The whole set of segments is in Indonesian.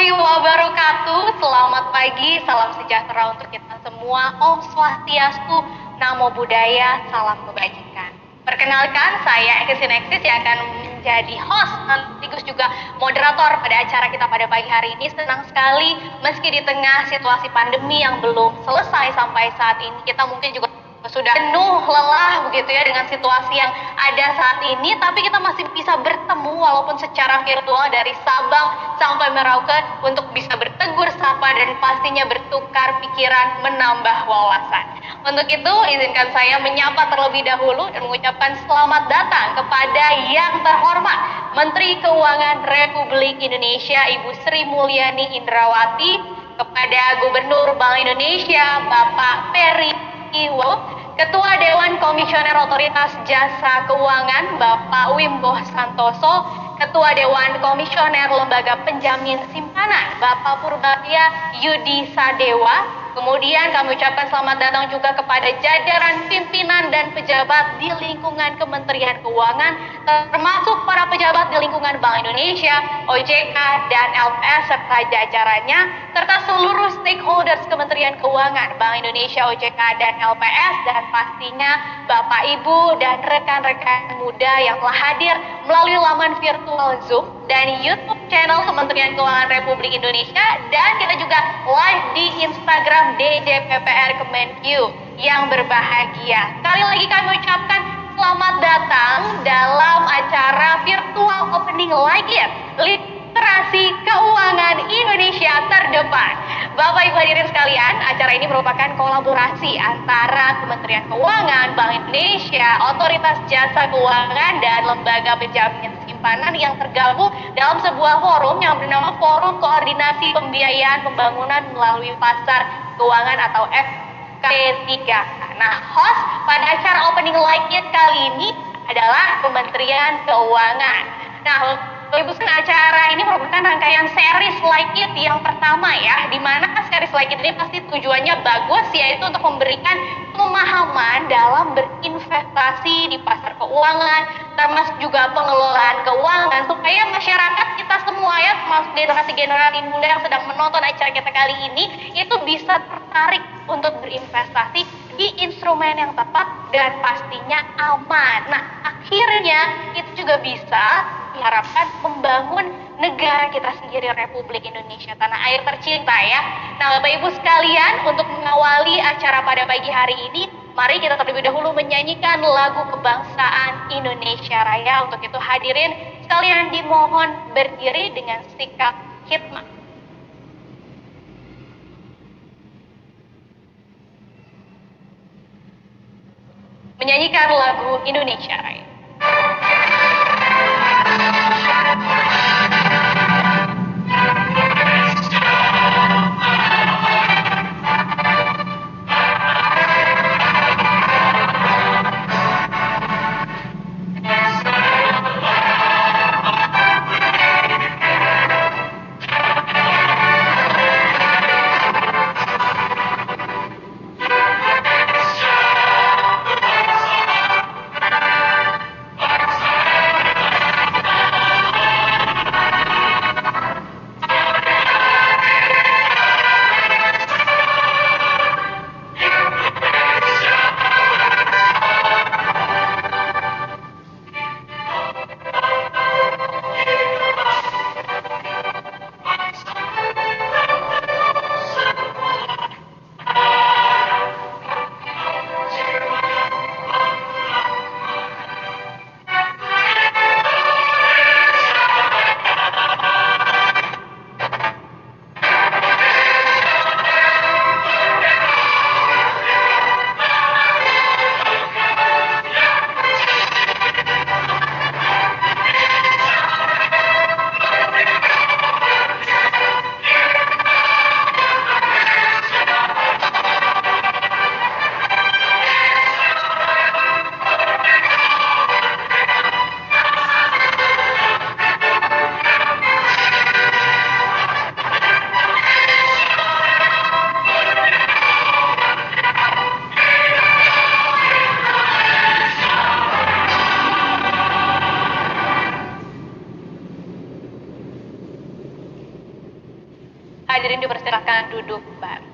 warahmatullahi wabarakatuh. Selamat pagi, salam sejahtera untuk kita semua. Om Swastiastu, Namo Buddhaya, salam kebajikan. Perkenalkan, saya Eki Sineksis yang akan menjadi host sekaligus juga moderator pada acara kita pada pagi hari ini. Senang sekali meski di tengah situasi pandemi yang belum selesai sampai saat ini, kita mungkin juga sudah penuh lelah begitu ya dengan situasi yang ada saat ini, tapi kita masih bisa bertemu walaupun secara virtual dari Sabang sampai Merauke untuk bisa bertegur sapa dan pastinya bertukar pikiran, menambah wawasan. Untuk itu izinkan saya menyapa terlebih dahulu dan mengucapkan selamat datang kepada yang terhormat Menteri Keuangan Republik Indonesia Ibu Sri Mulyani Indrawati, kepada Gubernur Bank Indonesia Bapak Peri Iwo, Ketua Dewan Komisioner Otoritas Jasa Keuangan Bapak Wimbo Santoso, Ketua Dewan Komisioner Lembaga Penjamin Simpanan Bapak Purbaya Yudi Sadewa. Kemudian kami ucapkan selamat datang juga kepada jajaran pimpinan dan pejabat di lingkungan Kementerian Keuangan, termasuk para pejabat di lingkungan Bank Indonesia, OJK, dan LPS serta jajarannya, serta seluruh stakeholders Kementerian Keuangan, Bank Indonesia, OJK, dan LPS, dan pastinya Bapak, Ibu, dan rekan-rekan muda yang telah hadir melalui laman virtual Zoom dan YouTube channel Kementerian Keuangan Republik Indonesia, dan kita juga live di Instagram DJPPR Kemenq yang berbahagia. Sekali lagi kami ucapkan selamat datang dalam acara virtual opening Like-It, Literasi Keuangan Indonesia Terdepan. Bapak Ibu hadirin sekalian, acara ini merupakan kolaborasi antara Kementerian Keuangan, Bank Indonesia, Otoritas Jasa Keuangan, dan Lembaga Penjamin Simpanan yang tergabung dalam sebuah forum yang bernama Forum Koordinasi Pembiayaan Pembangunan Melalui Pasar Keuangan atau FKP3. Nah, host pada acara opening Like-It kali ini adalah Kementerian Keuangan. Nah, Ibu, acara ini merupakan rangkaian series Like-It yang pertama ya, di mana series Like-It ini pasti tujuannya bagus, yaitu untuk memberikan pemahaman dalam berinvestasi di pasar keuangan, termasuk juga pengelolaan keuangan, supaya masyarakat kita semua ya, termasuk generasi-generasi muda yang sedang menonton acara kita kali ini, itu bisa tertarik untuk berinvestasi di instrumen yang tepat dan pastinya aman. Nah, akhirnya itu juga bisa diharapkan membangun negara kita sendiri, Republik Indonesia, tanah air tercinta ya. Nah, Bapak Ibu sekalian, untuk mengawali acara pada pagi hari ini, mari kita terlebih dahulu menyanyikan lagu kebangsaan Indonesia Raya. Untuk itu hadirin sekalian dimohon berdiri dengan sikap khidmat. Menyanyikan lagu Indonesia Raya. Hadirin dipersilakan duduk kembali.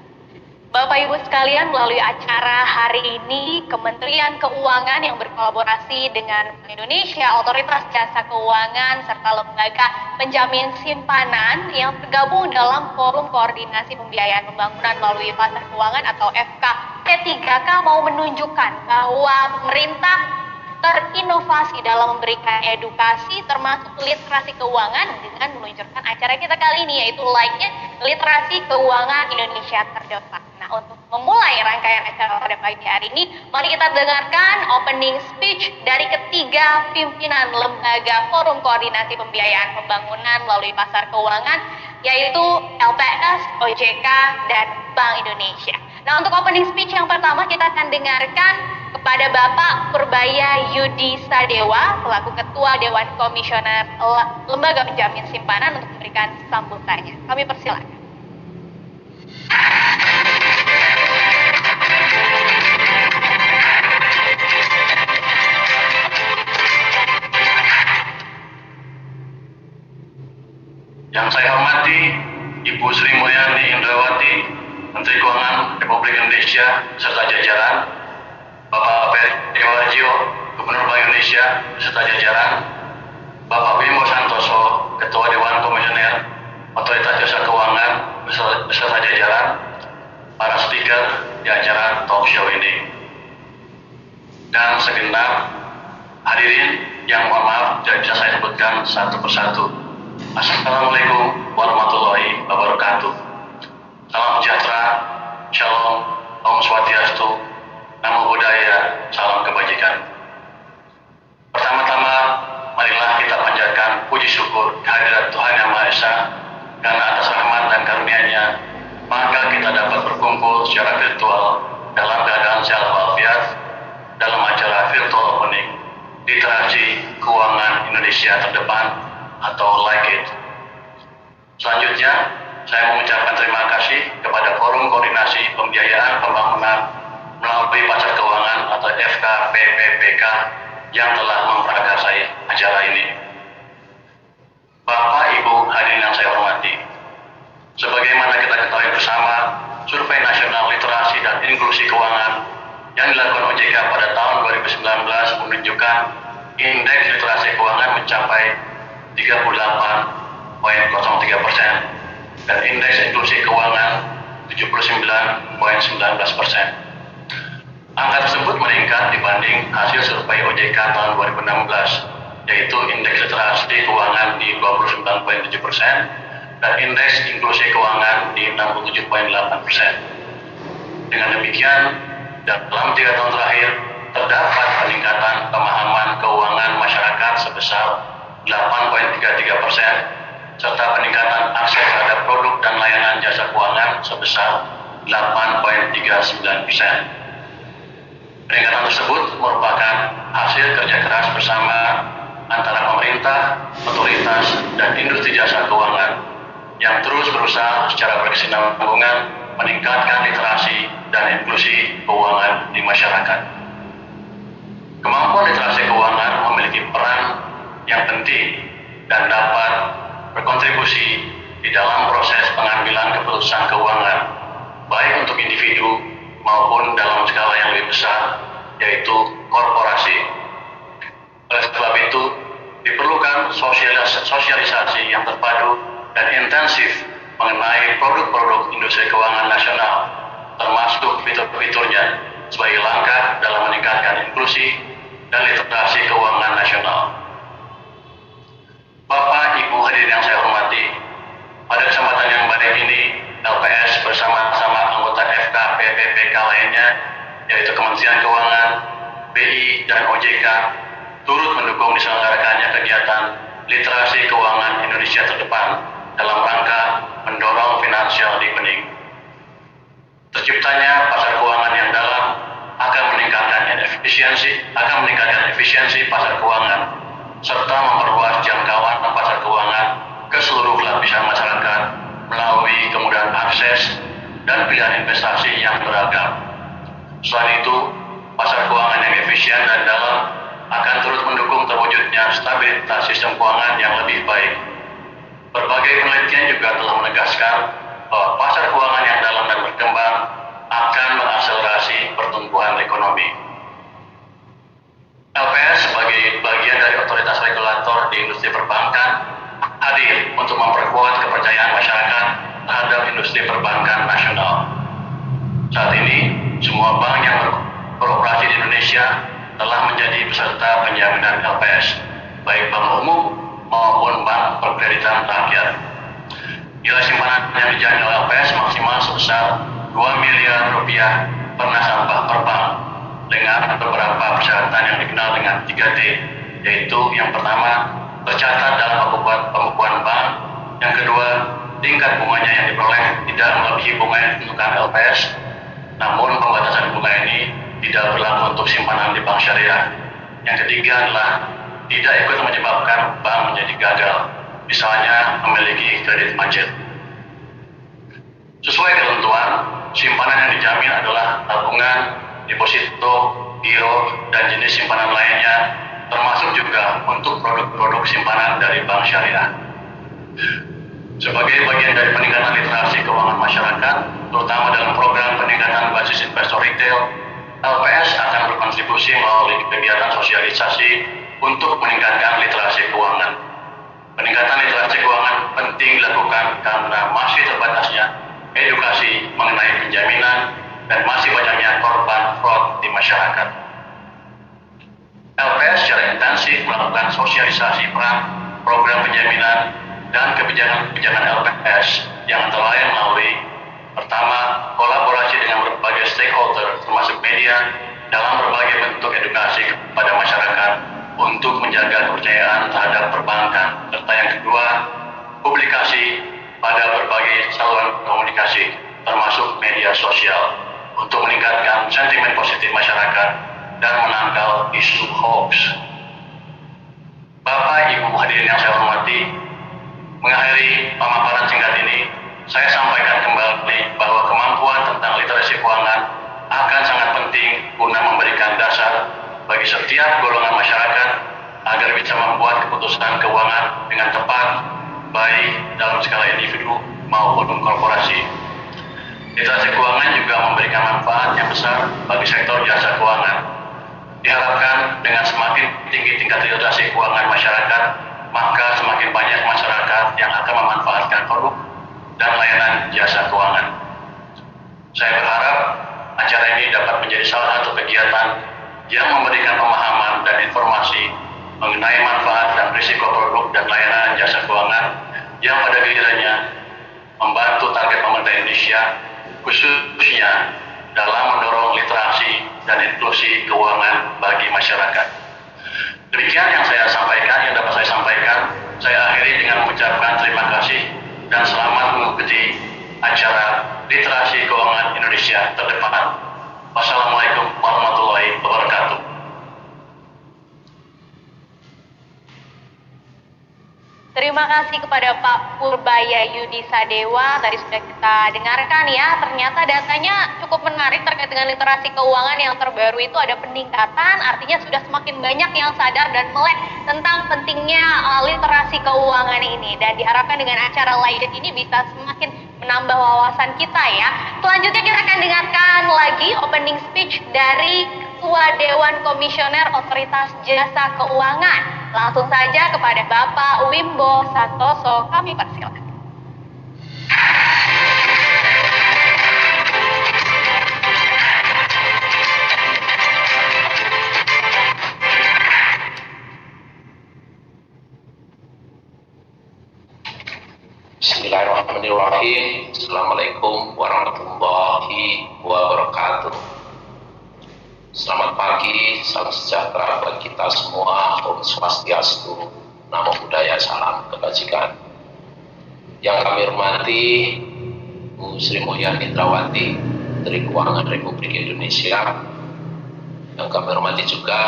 Bapak Ibu sekalian, melalui acara hari ini, Kementerian Keuangan yang berkolaborasi dengan Bank Indonesia, Otoritas Jasa Keuangan, serta Lembaga Penjamin Simpanan yang tergabung dalam Forum Koordinasi Pembiayaan Pembangunan melalui Pasar Keuangan atau FKP3K mau menunjukkan bahwa pemerintah terinovasi dalam memberikan edukasi termasuk literasi keuangan dengan meluncurkan acara kita kali ini, yaitu like-nya Literasi Keuangan Indonesia Terdepan. Nah, untuk memulai rangkaian acara pada pagi hari ini, mari kita dengarkan opening speech dari ketiga pimpinan Lembaga Forum Koordinasi Pembiayaan Pembangunan melalui Pasar Keuangan, yaitu LPS, OJK, dan Bank Indonesia. Nah, untuk opening speech yang pertama kita akan dengarkan kepada Bapak Purbaya Yudi Sadewa selaku Ketua Dewan Komisioner Lembaga Penjamin Simpanan untuk memberikan sambutannya. Kami persilakan. Yang saya hormati Ibu Sri Mulyani Indrawati, Menteri Keuangan Republik Indonesia beserta jajaran, Bapak Peri Warjio, Gubernur Bank Indonesia beserta jajaran, Bapak Bimo Santoso, Ketua Dewan Komisioner Otoritas Jasa Keuangan beserta jajaran, para speaker di acara talk show ini, dan segenap hadirin yang mohon maaf tidak bisa saya sebutkan satu persatu. Assalamualaikum warahmatullahi wabarakatuh. Salam sejahtera, shalom, om swastiastu, namo buddhaya, salam kebajikan. Pertama-tama, marilah kita panjatkan puji syukur kehadirat Tuhan Yang Maha Esa, karena atas rahmat dan karunia-Nya, maka kita dapat berkumpul secara virtual dalam keadaan sehat walafiat dalam acara virtual opening Literasi Keuangan Indonesia Terdepan atau Like It. Selanjutnya, saya mengucapkan terima kasih kepada Forum Koordinasi Pembiayaan Pembangunan melalui Pasar Keuangan atau FKPPK yang telah memprakarsai acara ini. Bapak Ibu hadirin yang saya hormati, sebagaimana kita ketahui bersama, Survei Nasional Literasi dan Inklusi Keuangan yang dilakukan OJK pada tahun 2019 menunjukkan indeks literasi keuangan mencapai 38,03% dan indeks inklusi keuangan 79,19%. Angka tersebut meningkat dibanding hasil survei OJK tahun 2016, yaitu indeks literasi keuangan di 29,7% dan indeks inklusi keuangan di 67,8%. Dengan demikian, dalam 3 tahun terakhir terdapat peningkatan pemahaman keuangan masyarakat sebesar 8,33% serta peningkatan akses terhadap produk dan layanan jasa keuangan sebesar 8,39%. Peningkatan tersebut merupakan hasil kerja keras bersama antara pemerintah, otoritas, dan industri jasa keuangan yang terus berusaha secara berkesinambungan meningkatkan literasi dan inklusi keuangan di masyarakat. Kemampuan literasi keuangan memiliki peran yang penting dan dapat berkontribusi di dalam proses pengambilan keputusan keuangan, baik untuk individu maupun dalam skala yang lebih besar, yaitu korporasi. Oleh sebab itu, diperlukan sosialisasi yang terpadu dan intensif mengenai produk-produk industri keuangan nasional, termasuk fitur-fiturnya, sebagai langkah dalam meningkatkan inklusi dan literasi keuangan nasional. Bapak, Ibu hadirin yang saya hormati, pada kesempatan yang baik ini, LPS bersama-sama anggota FKPPK lainnya, yaitu Kementerian Keuangan, BI, dan OJK, turut mendukung diselenggarakannya kegiatan Literasi Keuangan Indonesia Terdepan dalam rangka mendorong financial deepening. Terciptanya pasar keuangan yang dalam akan meningkatkan efisiensi pasar keuangan serta memperluas jangkauan pasar keuangan ke seluruh lapisan masyarakat melalui kemudahan akses dan pilihan investasi yang beragam. Selain itu, pasar keuangan yang efisien dan dalam akan terus mendukung terwujudnya stabilitas sistem keuangan yang lebih baik. Berbagai penelitian juga telah menegaskan bahwa pasar keuangan yang dalam dan berkembang akan mengakselerasi pertumbuhan ekonomi. LPS sebagai bagian dari otoritas regulator di industri perbankan hadir untuk memperkuat kepercayaan masyarakat terhadap industri perbankan nasional. Saat ini, semua bank yang beroperasi di Indonesia telah menjadi peserta penjaminan LPS, baik bank umum maupun bank perkreditan rakyat. Nilai simpanan yang dijamin oleh LPS maksimal sebesar 2 miliar rupiah per nasabah per bank, dengan beberapa persyaratan yang dikenal dengan 3T, yaitu yang pertama, tercatat dalam pembukuan bank. Yang kedua, tingkat bunganya yang diperoleh tidak melebihi bunga yang ditentukan LPS, namun pembatasan bunga ini tidak berlaku untuk simpanan di bank syariah. Yang ketiga adalah tidak ikut menyebabkan bank menjadi gagal, misalnya memiliki kredit macet. Sesuai ketentuan, simpanan yang dijamin adalah tabungan, deposito, giro, dan jenis simpanan lainnya, termasuk juga untuk produk-produk simpanan dari bank syariah. Sebagai bagian dari peningkatan literasi keuangan masyarakat, terutama dalam program peningkatan basis investor retail, LPS akan berkontribusi melalui kegiatan sosialisasi untuk meningkatkan literasi keuangan. Peningkatan literasi keuangan penting dilakukan karena masih terbatasnya edukasi mengenai penjaminan dan masih banyaknya korban fraud di masyarakat. LPS secara intensif melakukan sosialisasi peran program penjaminan dan kebijakan LPS yang antara lain melalui pertama, kolaborasi dengan berbagai stakeholder termasuk media dalam berbagai bentuk edukasi kepada masyarakat untuk menjaga kepercayaan terhadap perbankan, serta yang kedua, publikasi pada berbagai saluran komunikasi termasuk media sosial untuk meningkatkan sentimen positif masyarakat dan menangkal isu hoax. Bapak Ibu hadirin yang saya hormati, mengakhiri pemaparan singkat ini, saya sampaikan kembali bahwa kemampuan tentang literasi keuangan akan sangat penting guna memberikan dasar bagi setiap golongan masyarakat agar bisa membuat keputusan keuangan dengan tepat, baik dalam skala individu maupun korporasi. Literasi keuangan juga memberikan manfaat yang besar bagi sektor jasa keuangan. Diharapkan dengan semakin tinggi tingkat literasi keuangan masyarakat, maka semakin banyak masyarakat yang akan memanfaatkan produk dan layanan jasa keuangan. Saya berharap acara ini dapat menjadi salah satu kegiatan yang memberikan pemahaman dan informasi mengenai manfaat dan risiko produk dan layanan jasa keuangan yang pada gilirannya membantu target pemerintah Indonesia, khususnya dalam mendorong literasi dan inklusi keuangan bagi masyarakat. Demikian yang saya sampaikan, yang dapat saya sampaikan. Saya akhiri dengan mengucapkan terima kasih dan selamat mengikuti acara literasi keuangan Indonesia terdepan. Wassalamualaikum warahmatullahi wabarakatuh. Terima kasih kepada Pak Purbaya Yudi Sadewa. Tadi sudah kita dengarkan ya, ternyata datanya cukup menarik terkait dengan literasi keuangan yang terbaru itu ada peningkatan, artinya sudah semakin banyak yang sadar dan melek tentang pentingnya literasi keuangan ini. Dan diharapkan dengan acara lain ini bisa semakin menambah wawasan kita ya. Selanjutnya kita akan dengarkan lagi opening speech dari Ketua Dewan Komisioner Otoritas Jasa Keuangan. Langsung saja kepada Bapak Wimbo Santoso, kami persilakan. Bismillahirrahmanirrahim. Assalamualaikum warahmatullahi wabarakatuh. Selamat pagi, salam sejahtera bagi kita semua. Om Swastiastu, Namo Buddhaya, salam kebajikan. Yang kami hormati Bu Sri Mulyani Indrawati, Menteri Keuangan Republik Indonesia. Yang kami hormati juga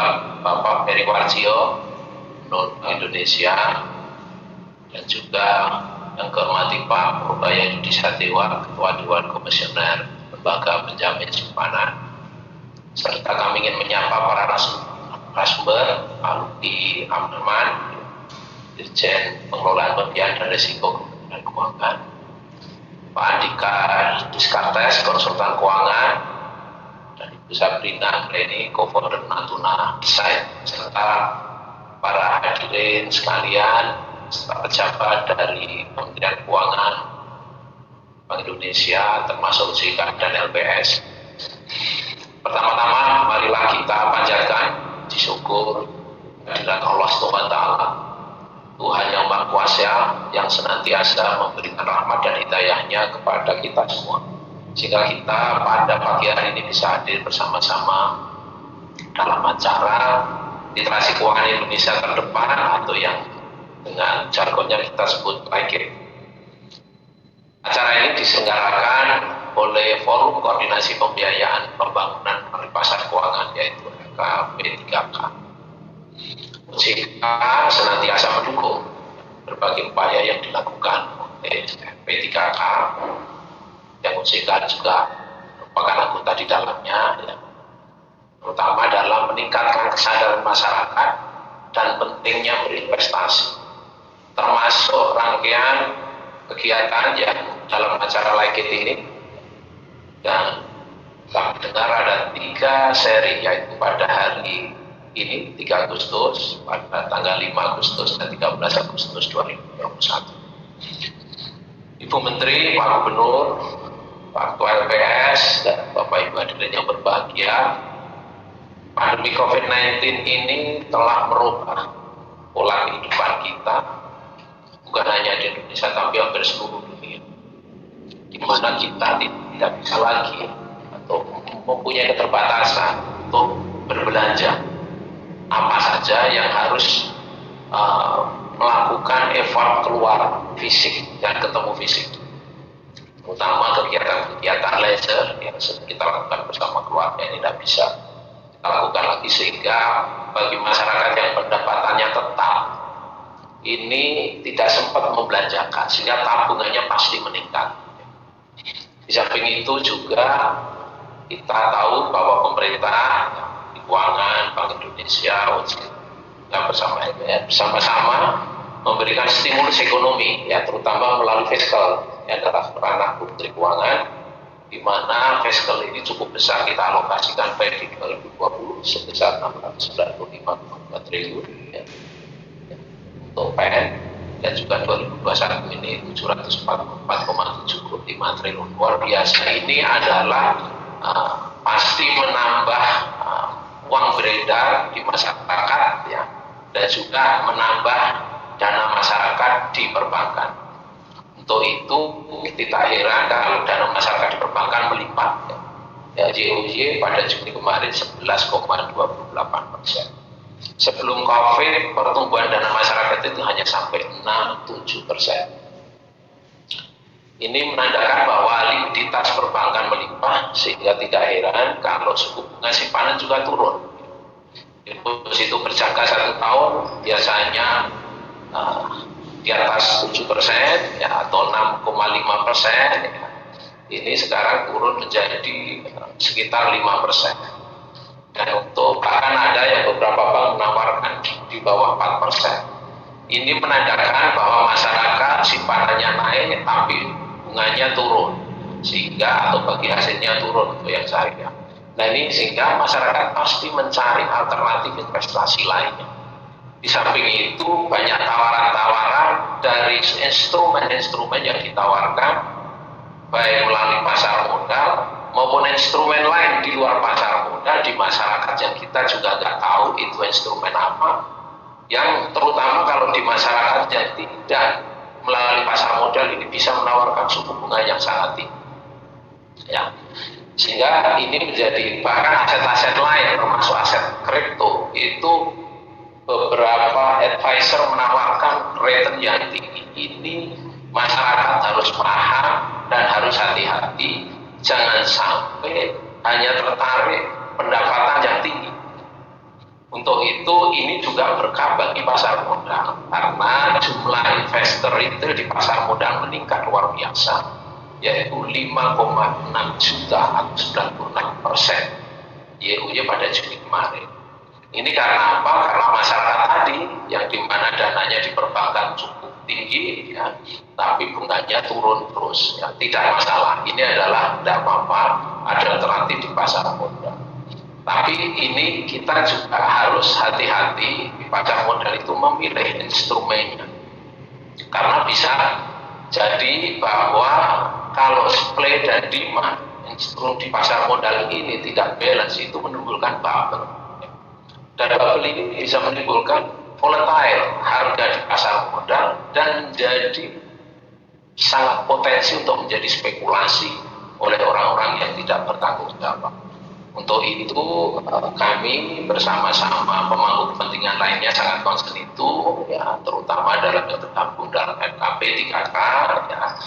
Bapak Peri Warjio, Gubernur Indonesia, dan juga yang kehormati Pak Purbaya Yudi Sadewa, Ketua Dewan Komisioner Lembaga Penjamin Simpanan, serta kami ingin menyapa para narasumber, Pak Ludi Amderman, Dirjen Pengelolaan Bagian dan Risiko Kementerian Keuangan, Pak Andi Fiskartes, konsultan keuangan, dan Ibu Sabrina Greni, co-founder Natuna Insight, serta para hadirin sekalian, serta pejabat dari Kementerian Keuangan, Bank Indonesia, termasuk OJK dan LPS. Pertama-tama, marilah kita panjatkan puji syukur kehadirat Allah SWT, Tuhan yang Maha Kuasa, yang senantiasa memberikan rahmat dan hidayahnya kepada kita semua, sehingga kita pada pagi hari ini bisa hadir bersama-sama dalam acara literasi keuangan Indonesia terdepan, atau yang dengan jargonnya kita sebut PLIKIP. Acara ini diselenggarakan oleh Forum Koordinasi Pembiayaan Pembangunan Melalui Pasar Keuangan, yaitu P3K. OJK senantiasa mendukung berbagai upaya yang dilakukan oleh P3K, yang OJK juga merupakan anggota di dalamnya, ya, terutama dalam meningkatkan kesadaran masyarakat dan pentingnya berinvestasi, termasuk rangkaian kegiatan yang dalam acara LIKIP ini. Dan kami dengar ada 3 seri, yaitu pada hari ini 3 Agustus, pada tanggal 5 Agustus dan 13 Agustus 2021. Ibu Menteri, Pak Gubernur, Pak Ketua LPS, dan Bapak Ibu hadirin yang berbahagia, pandemi COVID-19 ini telah merubah pola kehidupan kita, bukan hanya di Indonesia tapi hampir seluruh dunia, di mana kita tidak bisa lagi atau mempunyai keterbatasan untuk berbelanja. Apa saja yang harus melakukan effort keluar fisik dan ketemu fisik, terutama kegiatan-kegiatan leisure yang kita lakukan bersama keluarga ini tidak bisa kita lakukan lagi, sehingga bagi masyarakat yang pendapatannya tetap ini tidak sempat membelanjakan, sehingga tabungannya pasti meningkat. Di samping itu juga kita tahu bahwa pemerintah, keuangan, Bank Indonesia, OJK bersama-sama memberikan stimulus ekonomi, ya, terutama melalui fiskal, ya, adalah ranah Menteri Keuangan, di mana fiskal ini cukup besar kita alokasikan baik di 2020 sebesar 695,2 triliun, ya, untuk PN, dan juga 2021 ini 744,75 triliun. Luar biasa. Ini adalah pasti menambah uang beredar di masyarakat, ya, dan juga menambah dana masyarakat di perbankan. Untuk itu tidak heran kalau dana masyarakat di perbankan melipat, ya, JOY pada Juni kemarin 11,28%. Sebelum COVID, pertumbuhan dana masyarakat itu hanya sampai 6-7%. Ini menandakan bahwa likuiditas perbankan melimpah, sehingga tidak heran kalau suku bunga simpanan juga turun. Deposito berjangka 1 tahun biasanya di atas 7%, ya, atau 6,5%, ya. Ini sekarang turun menjadi sekitar 5%. Dan untuk bahkan ada yang beberapa bank menawarkan di bawah 4%. Ini menandakan bahwa masyarakat simpanannya naik tapi bunganya turun, sehingga atau bagi hasilnya turun untuk yang syariah. Nah, ini sehingga masyarakat pasti mencari alternatif investasi lainnya. Di samping itu banyak tawaran-tawaran dari instrumen-instrumen yang ditawarkan baik melalui pasar modal maupun instrumen lain di luar pasar modal di masyarakat yang kita juga nggak tahu itu instrumen apa, yang terutama kalau di masyarakat yang tidak melalui pasar modal ini bisa menawarkan suku bunga yang sangat tinggi, ya, sehingga ini menjadi bahkan aset-aset lain termasuk aset kripto itu beberapa advisor menawarkan return yang tinggi. Ini masyarakat harus paham dan harus hati-hati, jangan sampai hanya tertarik pendapatan yang tinggi. Untuk itu ini juga berkah bagi pasar modal, karena jumlah investor retail di pasar modal meningkat luar biasa, yaitu 5,6 juta atau 96% YoY pada Juni kemarin. Ini karena apa? Karena masyarakat tadi yang dimana dananya di perbankan cukup tinggi, ya, tapi bunganya turun terus, ya, tidak masalah. Ini adalah tidak apa-apa, ada alternatif di pasar modal. Tapi ini kita juga harus hati-hati di pasar modal itu memilih instrumennya, karena bisa jadi bahwa kalau supply dan demand instrumen di pasar modal ini tidak balance, itu menimbulkan bubble. Dan bubble ini bisa menimbulkan volatile harga di pasar modal dan menjadi sangat potensi untuk menjadi spekulasi oleh orang-orang yang tidak bertanggung jawab. Untuk itu kami bersama-sama pemangku kepentingan lainnya sangat concern itu, ya, terutama dalam yang tergabung dalam FKP 3K, ya,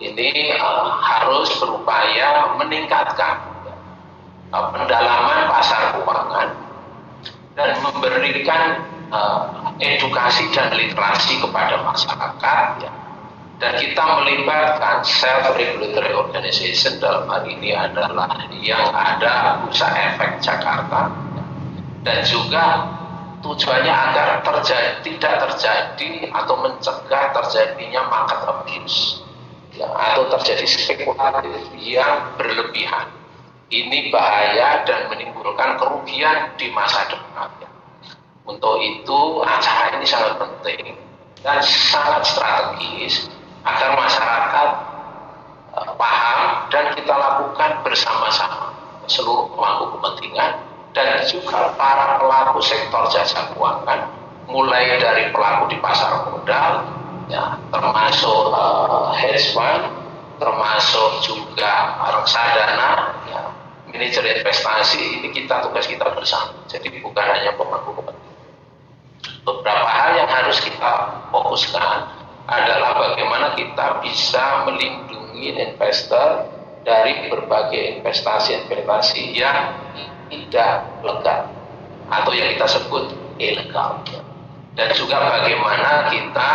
ini harus berupaya meningkatkan pendalaman pasar keuangan dan memberikan edukasi dan literasi kepada masyarakat, ya. Dan kita melibatkan self-regulatory organization, dalam hal ini adalah yang ada Bursa Efek Jakarta, dan juga tujuannya agar tidak terjadi atau mencegah terjadinya market abuse, ya, atau terjadi spekulasi yang berlebihan. Ini bahaya dan menimbulkan kerugian di masa depan, ya. Untuk itu acara ini sangat penting dan sangat strategis agar masyarakat paham dan kita lakukan bersama-sama seluruh pemangku kepentingan dan juga para pelaku sektor jasa keuangan, mulai dari pelaku di pasar modal, ya, termasuk hedge fund, termasuk juga reksadana, ya, manajer investasi. Ini tugas kita bersama, jadi bukan hanya pemangku kepentingan. Beberapa hal yang harus kita fokuskan adalah bagaimana kita bisa melindungi investor dari berbagai investasi yang tidak legal atau yang kita sebut ilegal, dan juga bagaimana kita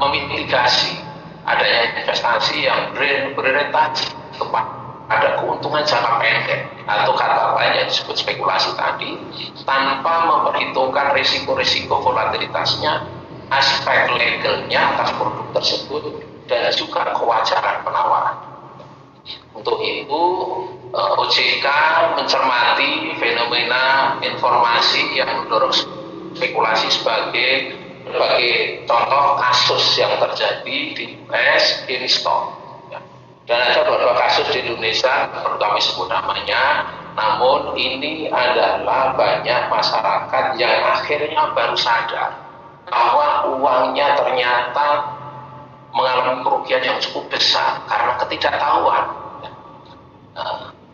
memitigasi adanya investasi yang berorientasi kepada keuntungan jangka pendek atau kata lain yang disebut spekulasi tadi, tanpa memperhitungkan risiko-risiko volatilitasnya, aspek legalnya atas produk tersebut, dan juga kewajaran penawaran. Untuk itu OJK mencermati fenomena informasi yang mendorong spekulasi sebagai berbagai contoh kasus yang terjadi di US GameStop, ya. Dan ada beberapa kasus di Indonesia, perlu kami sebut namanya, namun ini adalah banyak masyarakat yang akhirnya baru sadar bahwa uangnya ternyata mengalami kerugian yang cukup besar karena ketidaktahuan.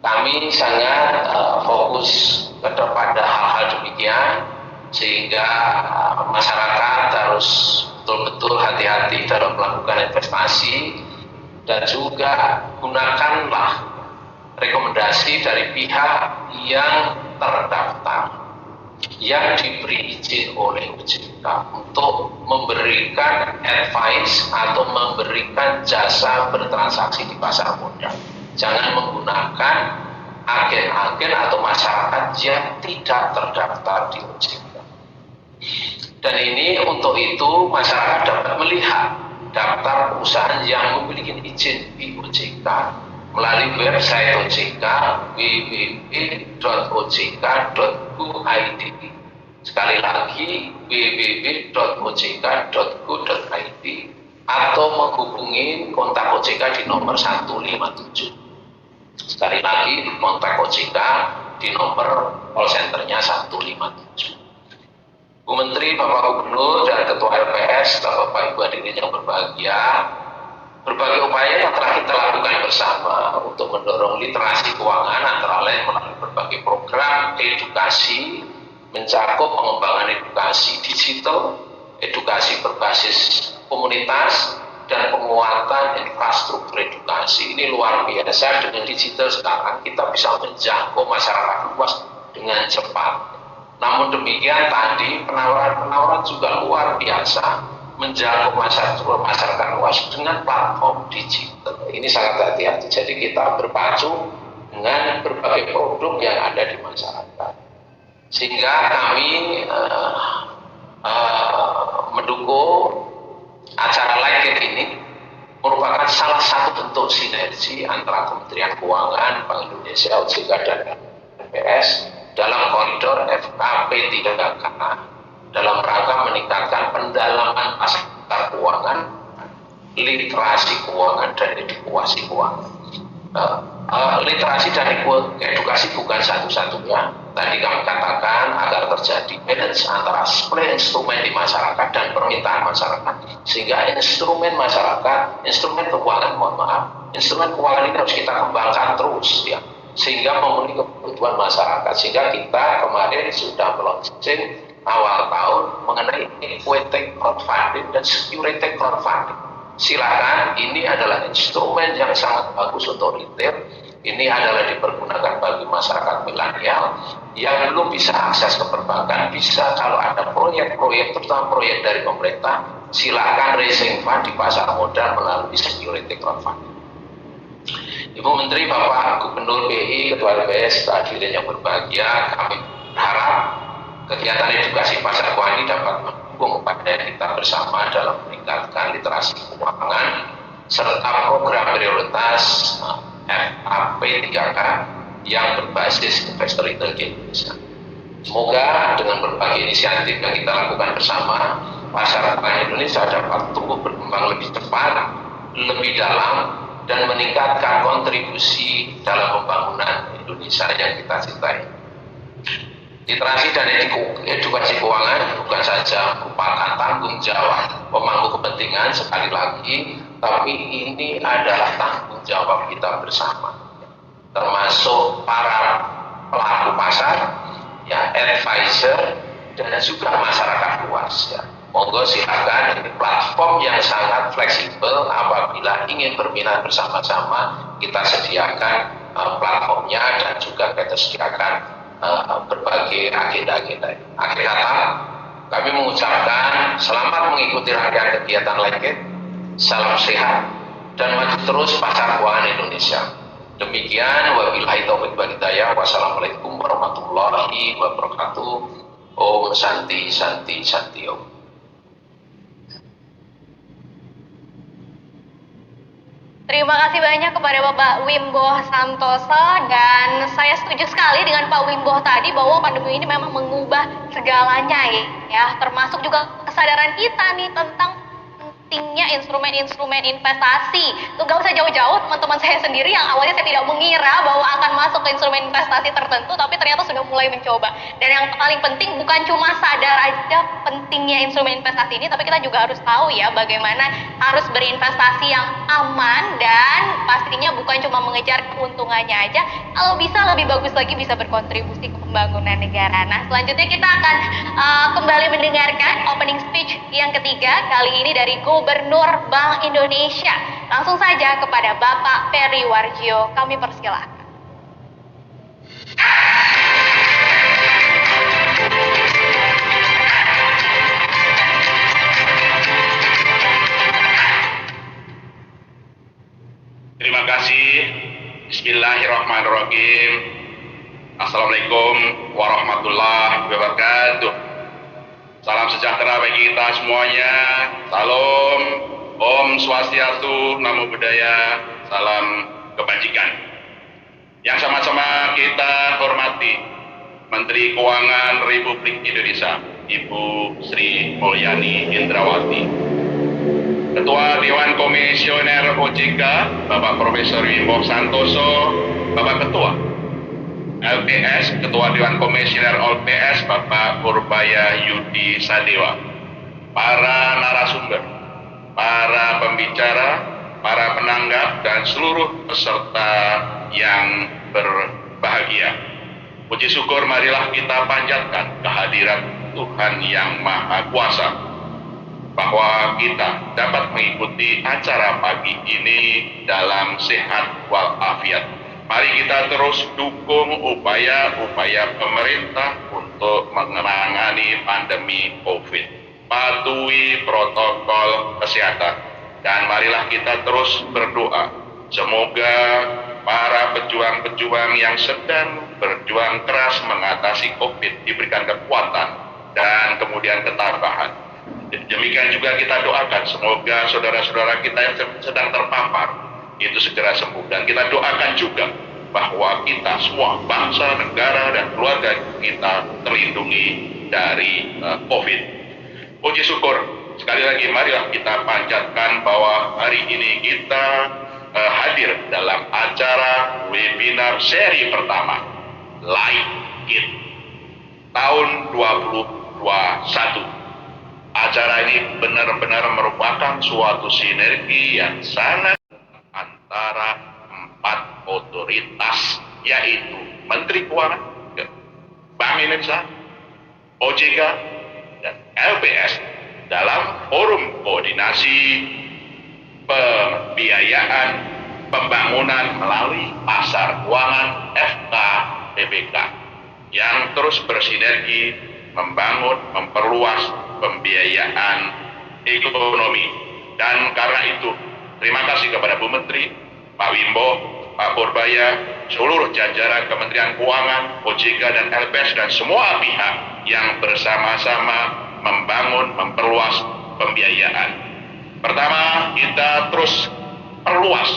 Kami sangat fokus kepada hal-hal demikian, sehingga masyarakat harus betul-betul hati-hati dalam melakukan investasi, dan juga gunakanlah rekomendasi dari pihak yang terdaftar, yang diberi izin oleh OJK untuk memberikan advice atau memberikan jasa bertransaksi di pasar modal. Jangan menggunakan agen-agen atau masyarakat yang tidak terdaftar di OJK. Dan ini untuk itu masyarakat dapat melihat daftar perusahaan yang memiliki izin di OJK melalui website OJK www.ojk.go.id. Sekali lagi www.ojk.go.id, atau menghubungi kontak OJK di nomor 157. Sekali lagi kontak OJK di nomor call centernya 157. Bu Menteri, Bapak Gubernur, dan Ketua LPS, Bapak Ibu hadirin yang berbahagia, berbagai upaya yang telah kita lakukan bersama untuk mendorong literasi keuangan, antara lain melalui berbagai program edukasi, mencakup pengembangan edukasi digital, edukasi berbasis komunitas, dan penguatan infrastruktur edukasi. Ini luar biasa, dengan digital sekarang kita bisa menjangkau masyarakat luas dengan cepat. Namun demikian tadi penawaran juga luar biasa, menjangkau masyarakat luas dengan platform digital. Ini sangat hati-hati. Jadi kita berpacu dengan berbagai produk yang ada di masyarakat, sehingga kami mendukung acara like ini merupakan salah satu bentuk sinergi antara Kementerian Keuangan, Bank Indonesia, OJK, dan BPS dalam koridor FKP 3K dalam rangka meningkatkan pendalaman pasar keuangan, literasi keuangan, dan edukasi keuangan. Literasi dan edukasi bukan satu-satunya. Tadi kami katakan agar terjadi balance antara supply instrumen di masyarakat dan permintaan masyarakat, sehingga instrumen masyarakat, instrumen keuangan, instrumen keuangan ini harus kita kembangkan terus, ya, sehingga memenuhi kebutuhan masyarakat. Sehingga kita kemarin sudah melaunching awal tahun mengenai equity crowdfunding dan security crowdfunding. Silakan, ini adalah instrumen yang sangat bagus untuk retail. Ini adalah dipergunakan bagi masyarakat milenial yang belum bisa akses ke perbankan. Bisa kalau ada proyek-proyek, terutama proyek dari pemerintah, silakan raising fund di pasar modal melalui security crowdfunding. Ibu Menteri, Bapak Gubernur BI, Ketua LPS, hadirin yang berbahagia, kami berharap kegiatan edukasi pasar keuangan ini dapat mendukung upaya kita bersama dalam meningkatkan literasi keuangan serta program prioritas FKP 3K yang berbasis investor retail di Indonesia. Semoga dengan berbagai inisiatif yang kita lakukan bersama, pasar keuangan Indonesia dapat tumbuh berkembang lebih cepat, lebih dalam, dan meningkatkan kontribusi dalam pembangunan Indonesia yang kita cintai. Literasi dan edukasi keuangan bukan saja merupakan tanggung jawab pemangku kepentingan sekali lagi, tapi ini adalah tanggung jawab kita bersama, termasuk para pelaku pasar, ya, advisor, dan juga masyarakat luas. Ya. Monggo silakan, ini platform yang sangat fleksibel. Apabila ingin berminat bersama-sama, kita sediakan platformnya dan juga kita sediakan berbagai agenda-agenda. Akhir kata, kami mengucapkan selamat mengikuti rangkaian kegiatan LIKIT, salam sehat, dan maju terus pasar keuangan Indonesia. Demikian, wabillahi taufiq wal hidayah. Wassalamualaikum warahmatullahi wabarakatuh. Om Santi Santi Santi Om. Terima kasih banyak kepada Bapak Wimbo Santoso, dan saya setuju sekali dengan Pak Wimbo tadi bahwa pandemi ini memang mengubah segalanya, ya, termasuk juga kesadaran kita nih tentang pentingnya instrumen-instrumen investasi. Tuh gak usah jauh-jauh, teman-teman saya sendiri yang awalnya saya tidak mengira bahwa akan masuk ke instrumen investasi tertentu, tapi ternyata sudah mulai mencoba. Dan yang paling penting bukan cuma sadar aja pentingnya instrumen investasi ini, tapi kita juga harus tahu ya bagaimana harus berinvestasi yang aman dan pastinya bukan cuma mengejar keuntungannya aja, kalau bisa lebih bagus lagi bisa berkontribusi ke pembangunan negara. Nah, selanjutnya kita akan kembali mendengarkan opening speech yang ketiga, kali ini dari Gubernur Bank Indonesia. Langsung saja kepada Bapak Peri Warjio, kami persilahkan. Terima kasih. Bismillahirrahmanirrahim. Assalamualaikum warahmatullahi wabarakatuh. Salam sejahtera bagi kita semuanya. Salam, Om Swastiastu, Namo Buddhaya, salam kebajikan. Yang sama-sama kita hormati Menteri Keuangan Republik Indonesia, Ibu Sri Mulyani Indrawati. Ketua Dewan Komisioner OJK, Bapak Profesor Wimbo Santoso, Bapak Ketua LPS, Ketua Dewan Komisioner LPS, Bapak Purbaya Yudi Sadewa, para narasumber, para pembicara, para penanggap, dan seluruh peserta yang berbahagia. Puji syukur marilah kita panjatkan kehadirat Tuhan Yang Maha Kuasa, bahwa kita dapat mengikuti acara pagi ini dalam sehat walafiat. Mari kita terus dukung upaya-upaya pemerintah untuk menangani pandemi COVID. Patuhi protokol kesehatan. Dan marilah kita terus berdoa. Semoga para pejuang-pejuang yang sedang berjuang keras mengatasi COVID diberikan kekuatan dan kemudian ketabahan. Demikian juga kita doakan semoga saudara-saudara kita yang sedang terpapar itu segera sembuh, dan kita doakan juga bahwa kita semua bangsa, negara, dan keluarga kita terlindungi dari COVID. Puji syukur, sekali lagi marilah kita panjatkan bahwa hari ini kita hadir dalam acara webinar seri pertama Like It tahun 2021. Acara ini benar-benar merupakan suatu sinergi yang sangat antara 4 otoritas, yaitu Menteri Keuangan, Bank Indonesia, OJK, dan LPS dalam forum koordinasi pembiayaan pembangunan melalui pasar keuangan FKPBK yang terus bersinergi membangun, memperluas pembiayaan ekonomi. Dan karena itu, terima kasih kepada Bu Menteri, Pak Wimbo, Pak Purbaya, seluruh jajaran Kementerian Keuangan, OJK, dan LPS, dan semua pihak yang bersama-sama membangun, memperluas pembiayaan. Pertama, kita terus perluas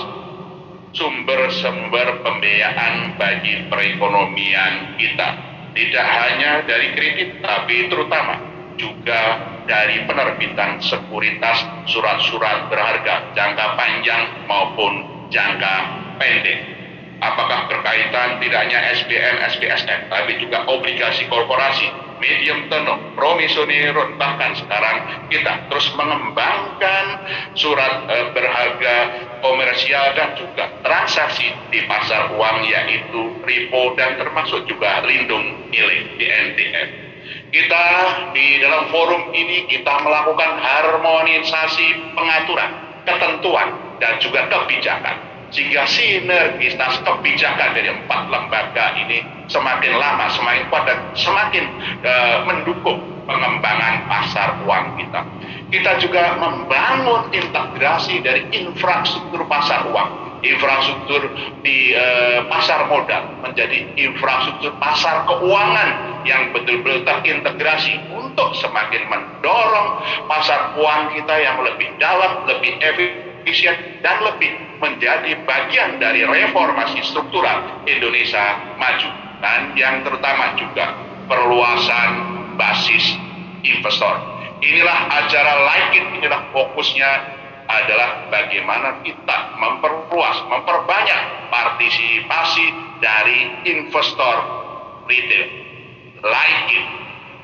sumber-sumber pembiayaan bagi perekonomian kita. Tidak hanya dari kredit, tapi terutama juga dari penerbitan sekuritas surat-surat berharga jangka panjang maupun jangka pendek. Apakah berkaitan tidak hanya SBN, SBSN, tapi juga obligasi korporasi, medium tenor, promissory note, bahkan sekarang kita terus mengembangkan surat berharga komersial dan juga transaksi di pasar uang, yaitu repo, dan termasuk juga lindung nilai di NTF. Kita di dalam forum ini kita melakukan harmonisasi pengaturan, ketentuan, dan juga kebijakan, sehingga sinergitas kebijakan dari 4 lembaga ini semakin lama semakin kuat dan semakin mendukung pengembangan pasar uang kita. Kita juga membangun integrasi dari infrastruktur pasar uang, infrastruktur di pasar modal menjadi infrastruktur pasar keuangan yang betul-betul terintegrasi untuk semakin mendorong pasar uang kita yang lebih dalam, lebih efisien, dan lebih menjadi bagian dari reformasi struktural Indonesia maju. Dan yang terutama juga perluasan basis investor. Inilah acara Like It, inilah fokusnya adalah bagaimana kita memperluas, memperbanyak partisipasi dari investor retail. Like It,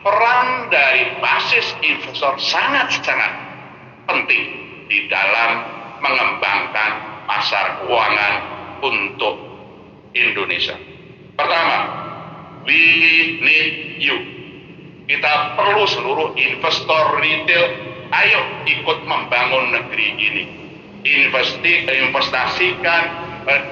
peran dari basis investor sangat-sangat penting di dalam mengembangkan pasar keuangan untuk Indonesia. Pertama, we need you. Kita perlu seluruh investor retail, ayo ikut membangun negeri ini. Investasikan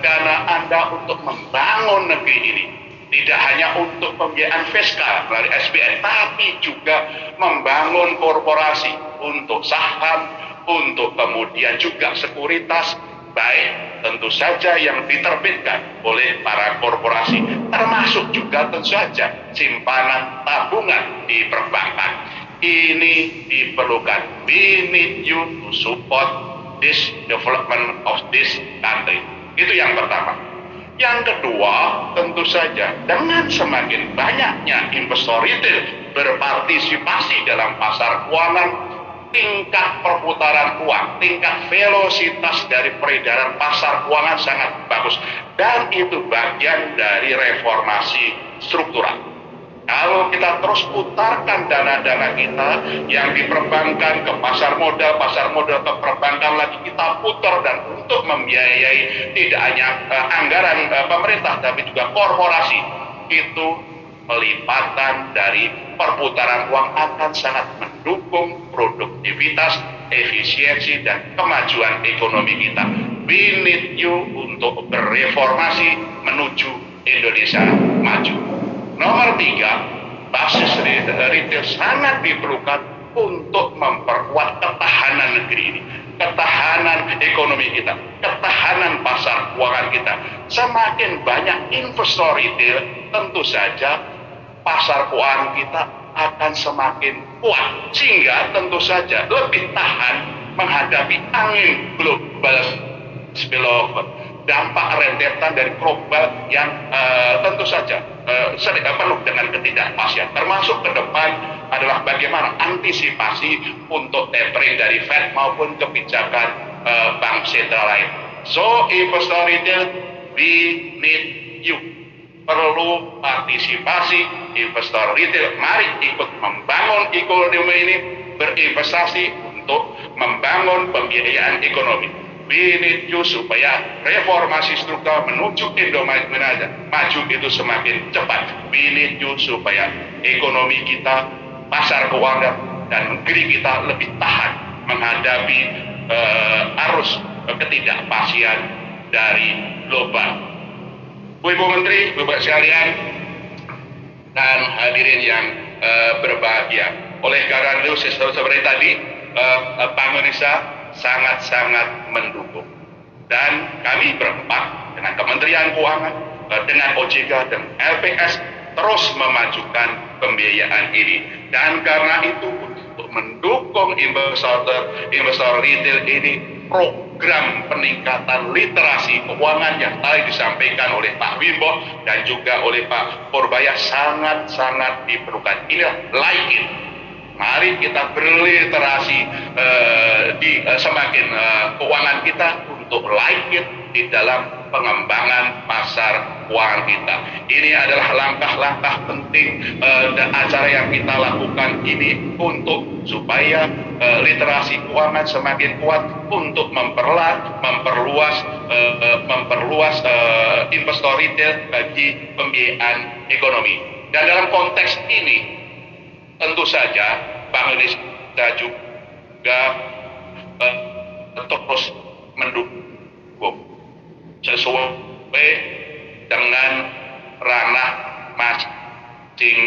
dana Anda untuk membangun negeri ini. Tidak hanya untuk pembiayaan fiskal melalui SBN, tapi juga membangun korporasi untuk saham, untuk kemudian juga sekuritas, baik tentu saja yang diterbitkan oleh para korporasi, termasuk juga tentu saja simpanan tabungan di perbankan. Ini diperlukan. We need you to support this development of this country. Itu yang pertama. Yang kedua, tentu saja dengan semakin banyaknya investor retail berpartisipasi dalam pasar keuangan, tingkat perputaran uang, tingkat velositas dari peredaran pasar keuangan sangat bagus, dan itu bagian dari reformasi struktural. Kalau kita terus putarkan dana-dana kita yang diperbankan ke pasar modal ke perbankan lagi kita putar, dan untuk membiayai tidak hanya anggaran pemerintah tapi juga korporasi, itu pelipatan dari perputaran uang akan sangat mendukung produktivitas, efisiensi, dan kemajuan ekonomi kita. We need you untuk bereformasi menuju Indonesia maju. Nomor 3, basis retail sangat diperlukan untuk memperkuat ketahanan negeri ini, ketahanan ekonomi kita, ketahanan pasar keuangan kita. Semakin banyak investor retail, tentu saja pasar keuangan kita akan semakin kuat, sehingga tentu saja lebih tahan menghadapi angin global spillover, dampak rentetan dari global yang tentu saja penuh dengan ketidakpastian. Termasuk ke depan adalah bagaimana antisipasi untuk tapering dari Fed maupun kebijakan bank sentral lain. So, investor retail, we need you. Perlu partisipasi investor retail. Mari ikut membangun ekonomi ini, berinvestasi untuk membangun pembiayaan ekonomi. We need you supaya reformasi struktural menuju Indonesia maju itu semakin cepat. We need you supaya ekonomi kita, pasar keuangan, dan negeri kita lebih tahan menghadapi arus ketidakpastian dari global. Bu Ibu Menteri, Bapak sekalian, dan hadirin yang berbahagia. Oleh karena itu, seperti tadi, Bank Indonesia sangat-sangat mendukung. Dan kami berempat dengan Kementerian Keuangan, dengan OJK dan LPS terus memajukan pembiayaan ini. Dan karena itu, untuk mendukung investor retail ini, program peningkatan literasi keuangan yang tadi disampaikan oleh Pak Wimbo dan juga oleh Pak Purbaya sangat-sangat diperlukan. Inilah LIKIT. Mari kita berliterasi semakin keuangan kita untuk LIKIT di dalam pengembangan pasar keuangan kita. Ini adalah langkah-langkah penting dan acara yang kita lakukan ini untuk supaya literasi keuangan semakin kuat untuk memperluas investor retail bagi pembiayaan ekonomi. Dan dalam konteks ini tentu saja Bank Indonesia juga terus mendukung sesuai dengan ranah masing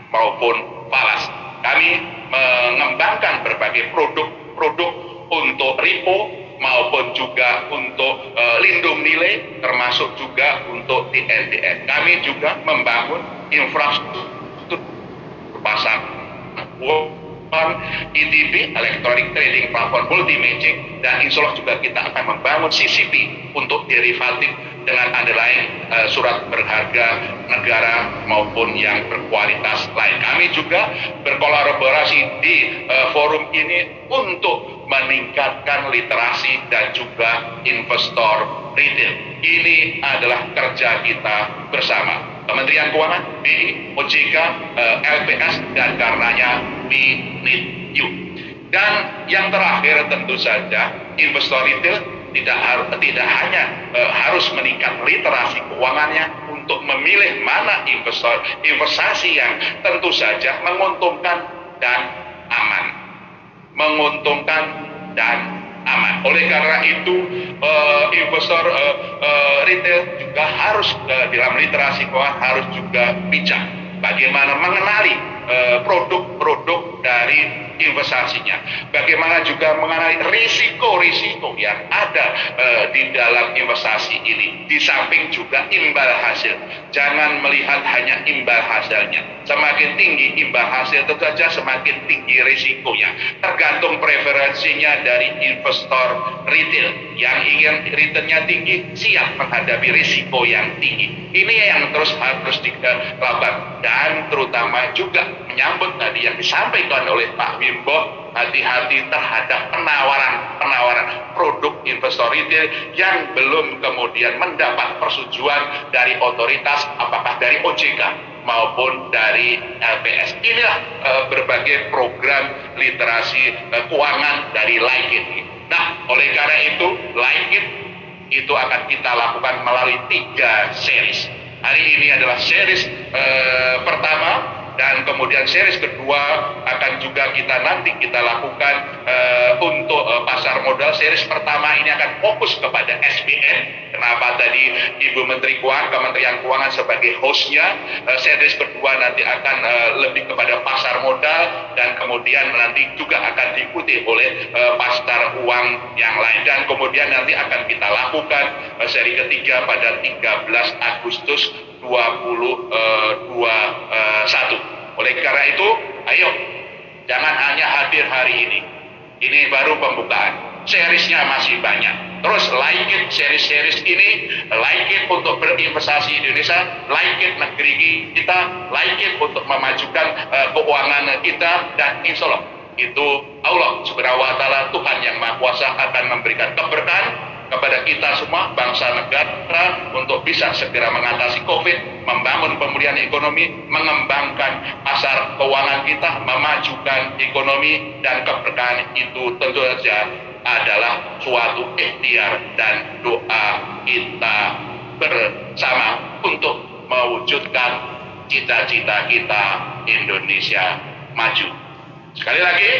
maupun falas. Kami mengembangkan berbagai produk untuk repo maupun juga untuk lindung nilai, termasuk juga untuk TNDN. Kami juga membangun infrastruktur pasar uang, ETP, Electronic Trading Platform Multi-Magic, dan insya Allah juga kita akan membangun CCP untuk derivatif dengan underlying surat berharga negara maupun yang berkualitas lain. Kami juga berkolaborasi di forum ini untuk meningkatkan literasi dan juga investor retail. Ini adalah kerja kita bersama. Kementerian Keuangan, BI, OJK, LPS, dan karenanya we need you. Dan yang terakhir tentu saja investor retail tidak hanya harus meningkat literasi keuangannya untuk memilih mana investasi yang tentu saja menguntungkan dan aman. Oleh karena itu, investor retail juga harus dalam literasi keuangan harus juga bijak bagaimana mengenali produk-produk dari investasinya, bagaimana juga mengenai risiko-risiko yang ada di dalam investasi ini, di samping juga imbal hasil. Jangan melihat hanya imbal hasilnya. Semakin tinggi imbal hasil tentu saja semakin tinggi risikonya. Tergantung preferensinya dari investor retail. Yang ingin returnnya tinggi, siap menghadapi risiko yang tinggi. Ini yang terus harus dilakukan. Dan terutama juga menyambut tadi yang disampaikan oleh Pak Wimbo, hati-hati terhadap penawaran produk investor retail yang belum kemudian mendapat persetujuan dari otoritas, apakah dari OJK maupun dari LPS. Inilah berbagai program literasi keuangan dari LIKIT. Nah, oleh karena itu LIKIT itu akan kita lakukan melalui 3 series. Hari ini adalah series pertama, dan kemudian series kedua akan juga kita lakukan untuk pasar modal. Series pertama ini akan fokus kepada SBN. Kenapa tadi Ibu Menteri Keuangan, Kementerian Keuangan sebagai hostnya. Series kedua nanti akan lebih kepada pasar modal, dan kemudian nanti juga akan diikuti oleh pasar uang yang lain. Dan kemudian nanti akan kita lakukan seri ketiga pada 13 Agustus 2021. Oleh karena itu, ayo, jangan hanya hadir hari ini. Ini baru pembukaan. Seriesnya masih banyak. Terus like it series ini, like it untuk berinvestasi di Indonesia, like it negeri kita, like it untuk memajukan keuangan kita, dan insya Allah itu Allah Subhanahu wa Ta'ala, Tuhan yang Maha Kuasa, akan memberikan keberkahan kepada kita semua bangsa negara untuk bisa segera mengatasi COVID, membangun pemulihan ekonomi, mengembangkan pasar keuangan kita, memajukan ekonomi, dan keberkahan itu tentu saja adalah suatu ikhtiar dan doa kita bersama untuk mewujudkan cita-cita kita Indonesia maju. Sekali lagi,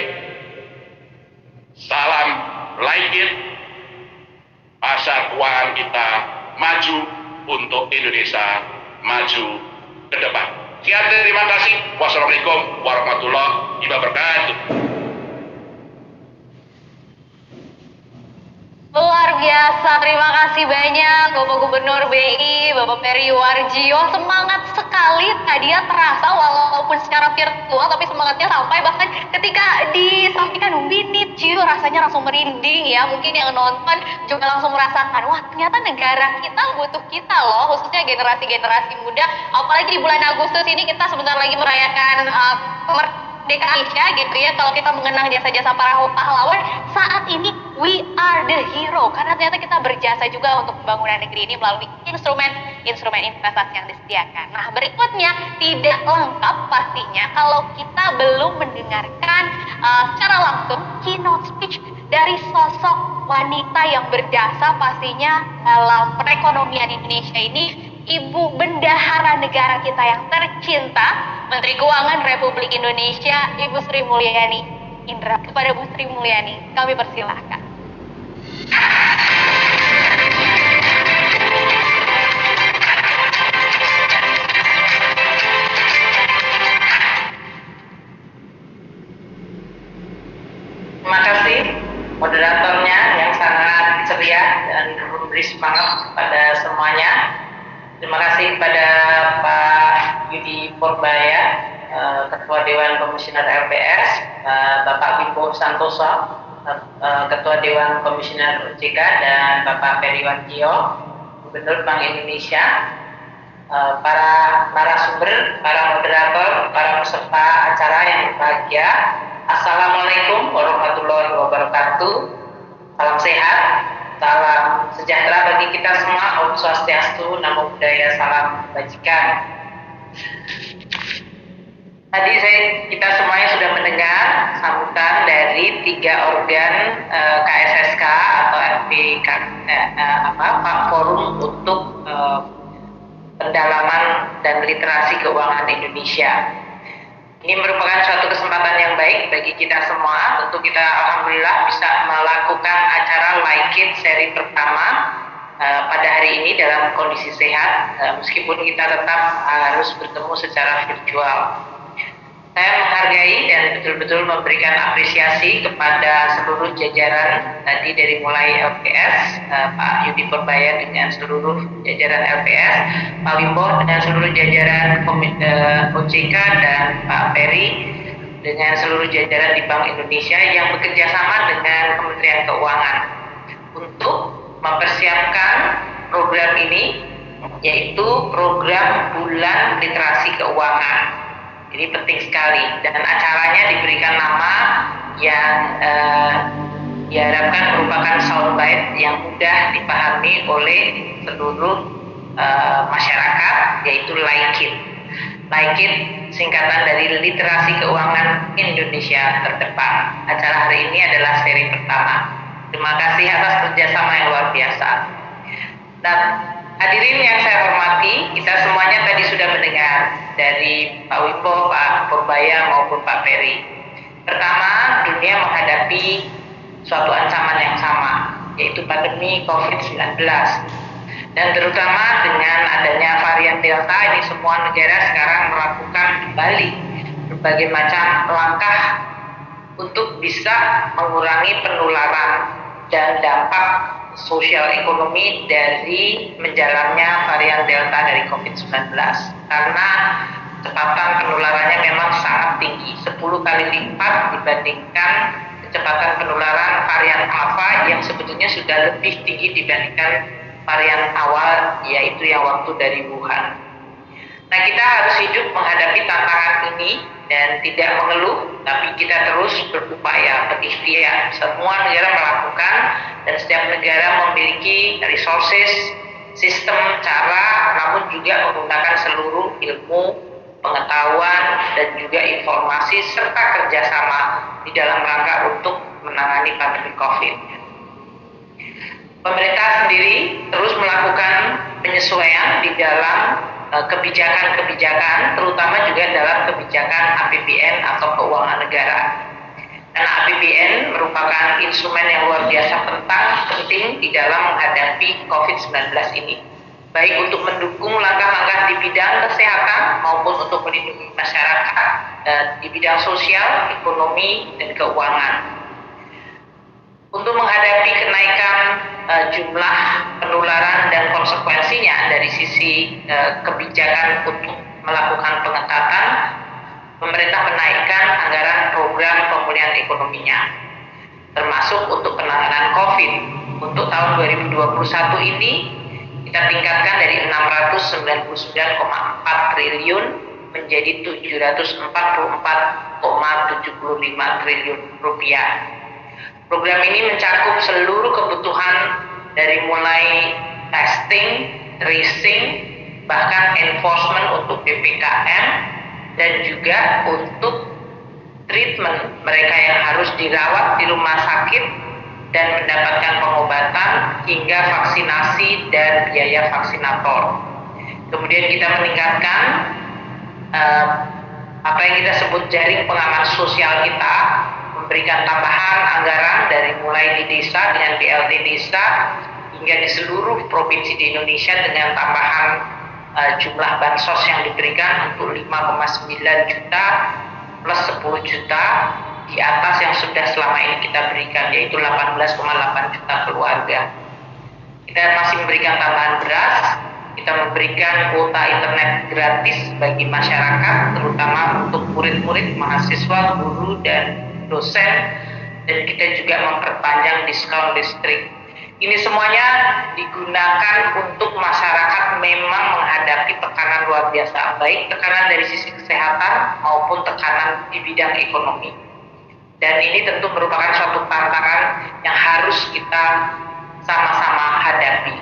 salam like it, pasar keuangan kita maju untuk Indonesia maju ke depan. Sekian, terima kasih. Wassalamualaikum warahmatullahi wabarakatuh. Luar biasa, terima kasih banyak Bapak Gubernur BI, Bapak Peri Warjio. Semangat sekali tadi ya, terasa walaupun secara virtual, tapi semangatnya sampai bahkan ketika disampaikan Winnie Cio rasanya langsung merinding ya. Mungkin yang nonton juga langsung merasakan, wah ternyata negara kita butuh kita loh, khususnya generasi-generasi muda. Apalagi di bulan Agustus ini kita sebentar lagi merayakan kemerdekaan Indonesia gitu ya. Kalau kita mengenang jasa-jasa para pahlawan, saat ini we are the hero, karena ternyata kita berjasa juga untuk pembangunan negeri ini melalui instrumen investasi yang disediakan. Nah, berikutnya tidak lengkap pastinya kalau kita belum mendengarkan secara langsung keynote speech dari sosok wanita yang berjasa pastinya dalam perekonomian Indonesia ini, Ibu Bendahara negara kita yang tercinta, Menteri Keuangan Republik Indonesia, Ibu Sri Mulyani Indra. Kepada Bu Sri Mulyani, kami persilahkan. Terima kasih moderatornya yang sangat ceria dan memberi semangat kepada semuanya. Terima kasih kepada Pak Yudi Purbaya, Ketua Dewan Komisioner LPS, Bapak Wimbo Santoso, Ketua Dewan Komisioner OJK, dan Bapak Peri Warjio, Gubernur Bank Indonesia, para narasumber, para moderator, para peserta acara yang berbahagia. Assalamualaikum warahmatullahi wabarakatuh. Salam sehat, salam sejahtera bagi kita semua. Om Swastiastu, Namo Buddhaya, salam kebajikan. Tadi kita semuanya sudah mendengar sambutan dari 3 organ KSSK atau FPK, Forum untuk Pendalaman dan Literasi Keuangan Indonesia. Ini merupakan suatu kesempatan yang baik bagi kita semua. Tentu kita alhamdulillah bisa melakukan acara Like It seri pertama pada hari ini dalam kondisi sehat, meskipun kita tetap harus bertemu secara virtual. Saya menghargai dan betul-betul memberikan apresiasi kepada seluruh jajaran tadi dari mulai LPS, Pak Yudi Purbaya dengan seluruh jajaran LPS, Pak Wimbo dengan seluruh jajaran OJK, dan Pak Peri dengan seluruh jajaran di Bank Indonesia yang bekerja sama dengan Kementerian Keuangan untuk mempersiapkan program ini, yaitu program Bulan Literasi Keuangan. Ini penting sekali, dan acaranya diberikan nama yang diharapkan merupakan soundbite yang mudah dipahami oleh seluruh masyarakat, yaitu Like It. Like It singkatan dari Literasi Keuangan Indonesia Terdepan. Acara hari ini adalah seri pertama. Terima kasih atas kerjasama yang luar biasa. Dan hadirin yang saya hormati, kita semuanya tadi sudah mendengar dari Pak Wimbo, Pak Purbaya maupun Pak Peri. Pertama, dunia menghadapi suatu ancaman yang sama, yaitu pandemi COVID-19. Dan terutama dengan adanya varian Delta, ini semua negara sekarang melakukan kembali berbagai macam langkah untuk bisa mengurangi penularan dan dampak sosial ekonomi dari menjalannya varian Delta dari COVID-19. Karena kecepatan penularannya memang sangat tinggi, 10 kali lipat dibandingkan kecepatan penularan varian Alpha yang sebetulnya sudah lebih tinggi dibandingkan varian awal, yaitu yang waktu dari Wuhan. Nah, kita harus hidup menghadapi tantangan ini dan tidak mengeluh, tapi kita terus berupaya, berikhtiar. Semua negara melakukan dan setiap negara memiliki resources, sistem, cara, namun juga menggunakan seluruh ilmu, pengetahuan, dan juga informasi serta kerjasama di dalam rangka untuk menangani pandemi COVID. Pemerintah sendiri terus melakukan penyesuaian di dalam kebijakan-kebijakan, terutama juga dalam kebijakan APBN atau keuangan negara. Karena APBN merupakan instrumen yang luar biasa penting di dalam menghadapi COVID-19 ini, baik untuk mendukung langkah-langkah di bidang kesehatan maupun untuk melindungi masyarakat di bidang sosial, ekonomi, dan keuangan. Untuk menghadapi kenaikan jumlah penularan dan konsekuensinya dari sisi kebijakan untuk melakukan pengetatan, pemerintah menaikkan anggaran program pemulihan ekonominya, termasuk untuk penanganan COVID. Untuk tahun 2021 ini, kita tingkatkan dari 699,4 triliun menjadi 744,75 triliun rupiah. Program ini mencakup seluruh kebutuhan dari mulai testing, tracing, bahkan enforcement untuk PPKM, dan juga untuk treatment mereka yang harus dirawat di rumah sakit dan mendapatkan pengobatan hingga vaksinasi dan biaya vaksinator. Kemudian kita meningkatkan apa yang kita sebut jaring pengaman sosial kita, memberikan tambahan anggaran dari mulai di desa dengan BLT desa hingga di seluruh provinsi di Indonesia dengan tambahan jumlah bansos yang diberikan untuk 5,9 juta plus 10 juta di atas yang sudah selama ini kita berikan, yaitu 18,8 juta keluarga. Kita masih memberikan tambahan beras, kita memberikan kuota internet gratis bagi masyarakat, terutama untuk murid-murid, mahasiswa, guru, dan dosen, dan kita juga memperpanjang diskon listrik. Ini semuanya digunakan untuk masyarakat memang menghadapi tekanan luar biasa, baik tekanan dari sisi kesehatan maupun tekanan di bidang ekonomi. Dan ini tentu merupakan suatu tantangan yang harus kita sama-sama hadapi.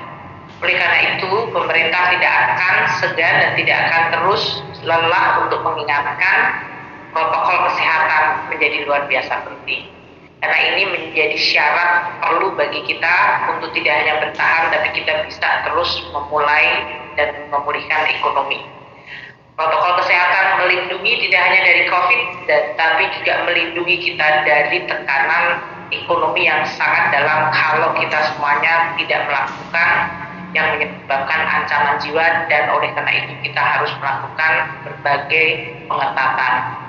Oleh karena itu, pemerintah tidak akan segan dan tidak akan terus lelah untuk mengingatkan protokol kesehatan menjadi luar biasa penting. Karena ini menjadi syarat perlu bagi kita untuk tidak hanya bertahan, tapi kita bisa terus memulai dan memulihkan ekonomi. Protokol kesehatan melindungi tidak hanya dari COVID, tapi juga melindungi kita dari tekanan ekonomi yang sangat dalam kalau kita semuanya tidak melakukan yang menyebabkan ancaman jiwa, dan oleh karena itu kita harus melakukan berbagai pengetatan.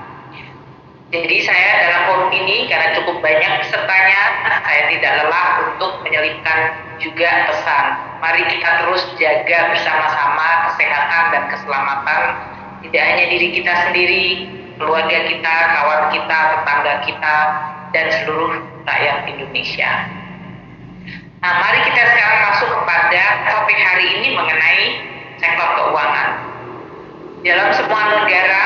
Jadi saya dalam forum ini, karena cukup banyak pesertanya, saya tidak lelah untuk menyelipkan juga pesan. Mari kita terus jaga bersama-sama kesehatan dan keselamatan, tidak hanya diri kita sendiri, keluarga kita, kawan kita, tetangga kita, dan seluruh rakyat Indonesia. Nah, mari kita sekarang masuk kepada topik hari ini mengenai sektor keuangan. Dalam semua negara,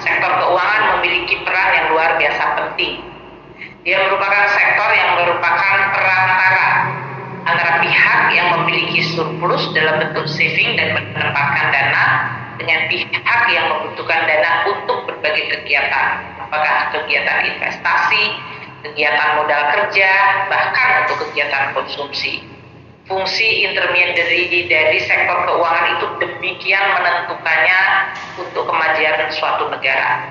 sektor keuangan memiliki peran yang luar biasa penting. Dia merupakan sektor yang merupakan perantara antara pihak yang memiliki surplus dalam bentuk saving dan menempatkan dana dengan pihak yang membutuhkan dana untuk berbagai kegiatan, apakah kegiatan investasi, kegiatan modal kerja, bahkan untuk kegiatan konsumsi. Fungsi intermediary dari sektor keuangan itu demikian menentukannya untuk kemajuan suatu negara.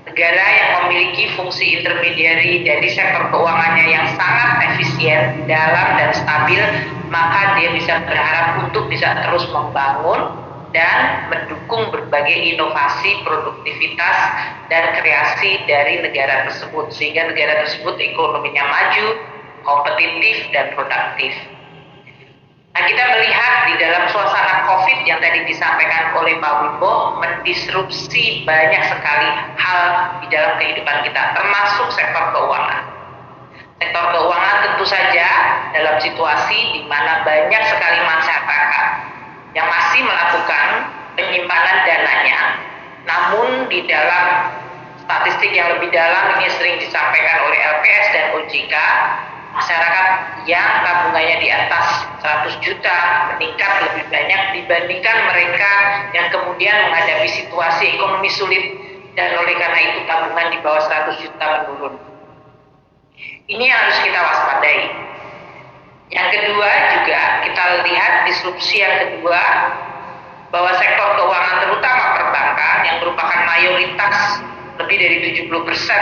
Negara yang memiliki fungsi intermediary dari sektor keuangannya yang sangat efisien, dalam, dan stabil, maka dia bisa berharap untuk bisa terus membangun dan mendukung berbagai inovasi, produktivitas, dan kreasi dari negara tersebut, sehingga negara tersebut ekonominya maju, kompetitif, dan produktif. Nah, kita melihat di dalam suasana COVID yang tadi disampaikan oleh Pak Wimbo mendisrupsi banyak sekali hal di dalam kehidupan kita, termasuk sektor keuangan. Sektor keuangan tentu saja dalam situasi di mana banyak sekali masyarakat yang masih melakukan penyimpanan dananya, namun di dalam statistik yang lebih dalam ini sering disampaikan oleh LPS dan OJK, masyarakat yang tabungannya di atas 100 juta meningkat lebih banyak dibandingkan mereka yang kemudian menghadapi situasi ekonomi sulit dan oleh karena itu tabungan di bawah 100 juta menurun. Ini yang harus kita waspadai. Yang kedua juga kita lihat disrupsi yang kedua, bahwa sektor keuangan terutama perbankan yang merupakan mayoritas lebih dari 70%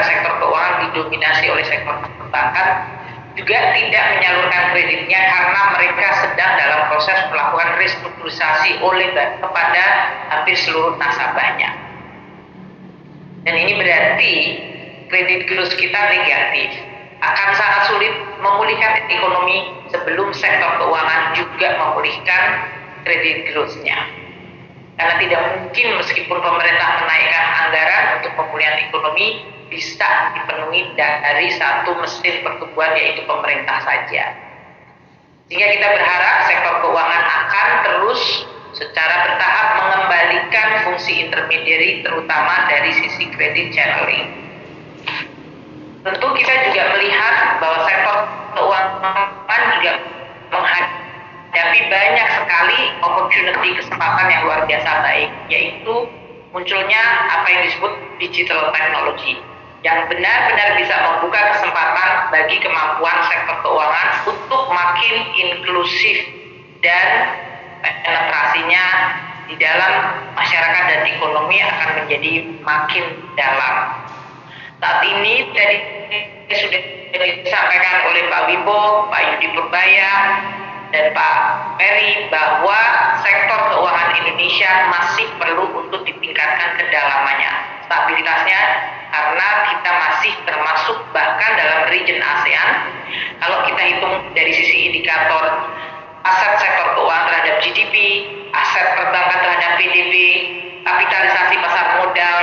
sektor keuangan didominasi oleh sektor perbankan juga tidak menyalurkan kreditnya karena mereka sedang dalam proses melakukan restrukturisasi kepada hampir seluruh nasabahnya. Dan ini berarti kredit growth kita negatif. Akan sangat sulit memulihkan ekonomi sebelum sektor keuangan juga memulihkan kredit growth-nya. Karena tidak mungkin meskipun pemerintah menaikkan anggaran untuk pemulihan ekonomi bisa dipenuhi dari satu mesin pertumbuhan yaitu pemerintah saja. Sehingga kita berharap sektor keuangan akan terus secara bertahap mengembalikan fungsi intermediary terutama dari sisi credit channeling. Tentu kita juga melihat bahwa sektor keuangan juga menghadapi banyak sekali opportunity kesempatan yang luar biasa baik, yaitu munculnya apa yang disebut digital technology yang benar-benar bisa membuka kesempatan bagi kemampuan sektor keuangan untuk makin inklusif dan penetrasinya di dalam masyarakat dan ekonomi akan menjadi makin dalam. Saat ini tadi sudah disampaikan oleh Pak Wimbo, Pak Yudi Purbaya, dan Pak Peri bahwa sektor keuangan Indonesia masih perlu untuk ditingkatkan kedalamannya, stabilitasnya, karena kita masih termasuk bahkan dalam region ASEAN. Kalau kita hitung dari sisi indikator aset sektor keuangan terhadap GDP, aset perbankan terhadap PDB, kapitalisasi pasar modal,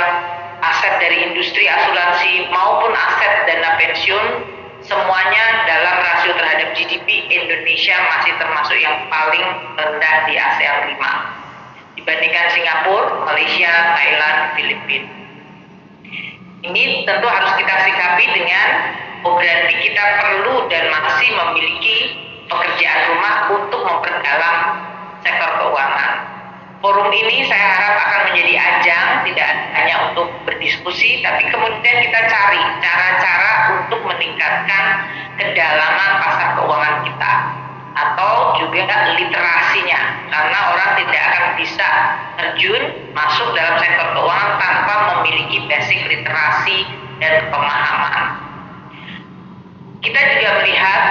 aset dari industri asuransi maupun aset dana pensiun, semuanya dalam rasio terhadap GDP Indonesia masih termasuk yang paling rendah di ASEAN 5 dibandingkan Singapura, Malaysia, Thailand, Filipina. Ini tentu harus kita sikapi dengan berarti kita perlu dan masih memiliki pekerjaan rumah untuk memperdalam sektor keuangan. Forum ini saya harap akan menjadi ajang tidak hanya untuk berdiskusi, tapi kemudian kita cari cara-cara untuk meningkatkan kedalaman pasar keuangan kita atau juga literasinya, karena orang tidak akan bisa terjun masuk dalam sektor keuangan tanpa memiliki basic literasi dan pemahaman. Kita juga melihat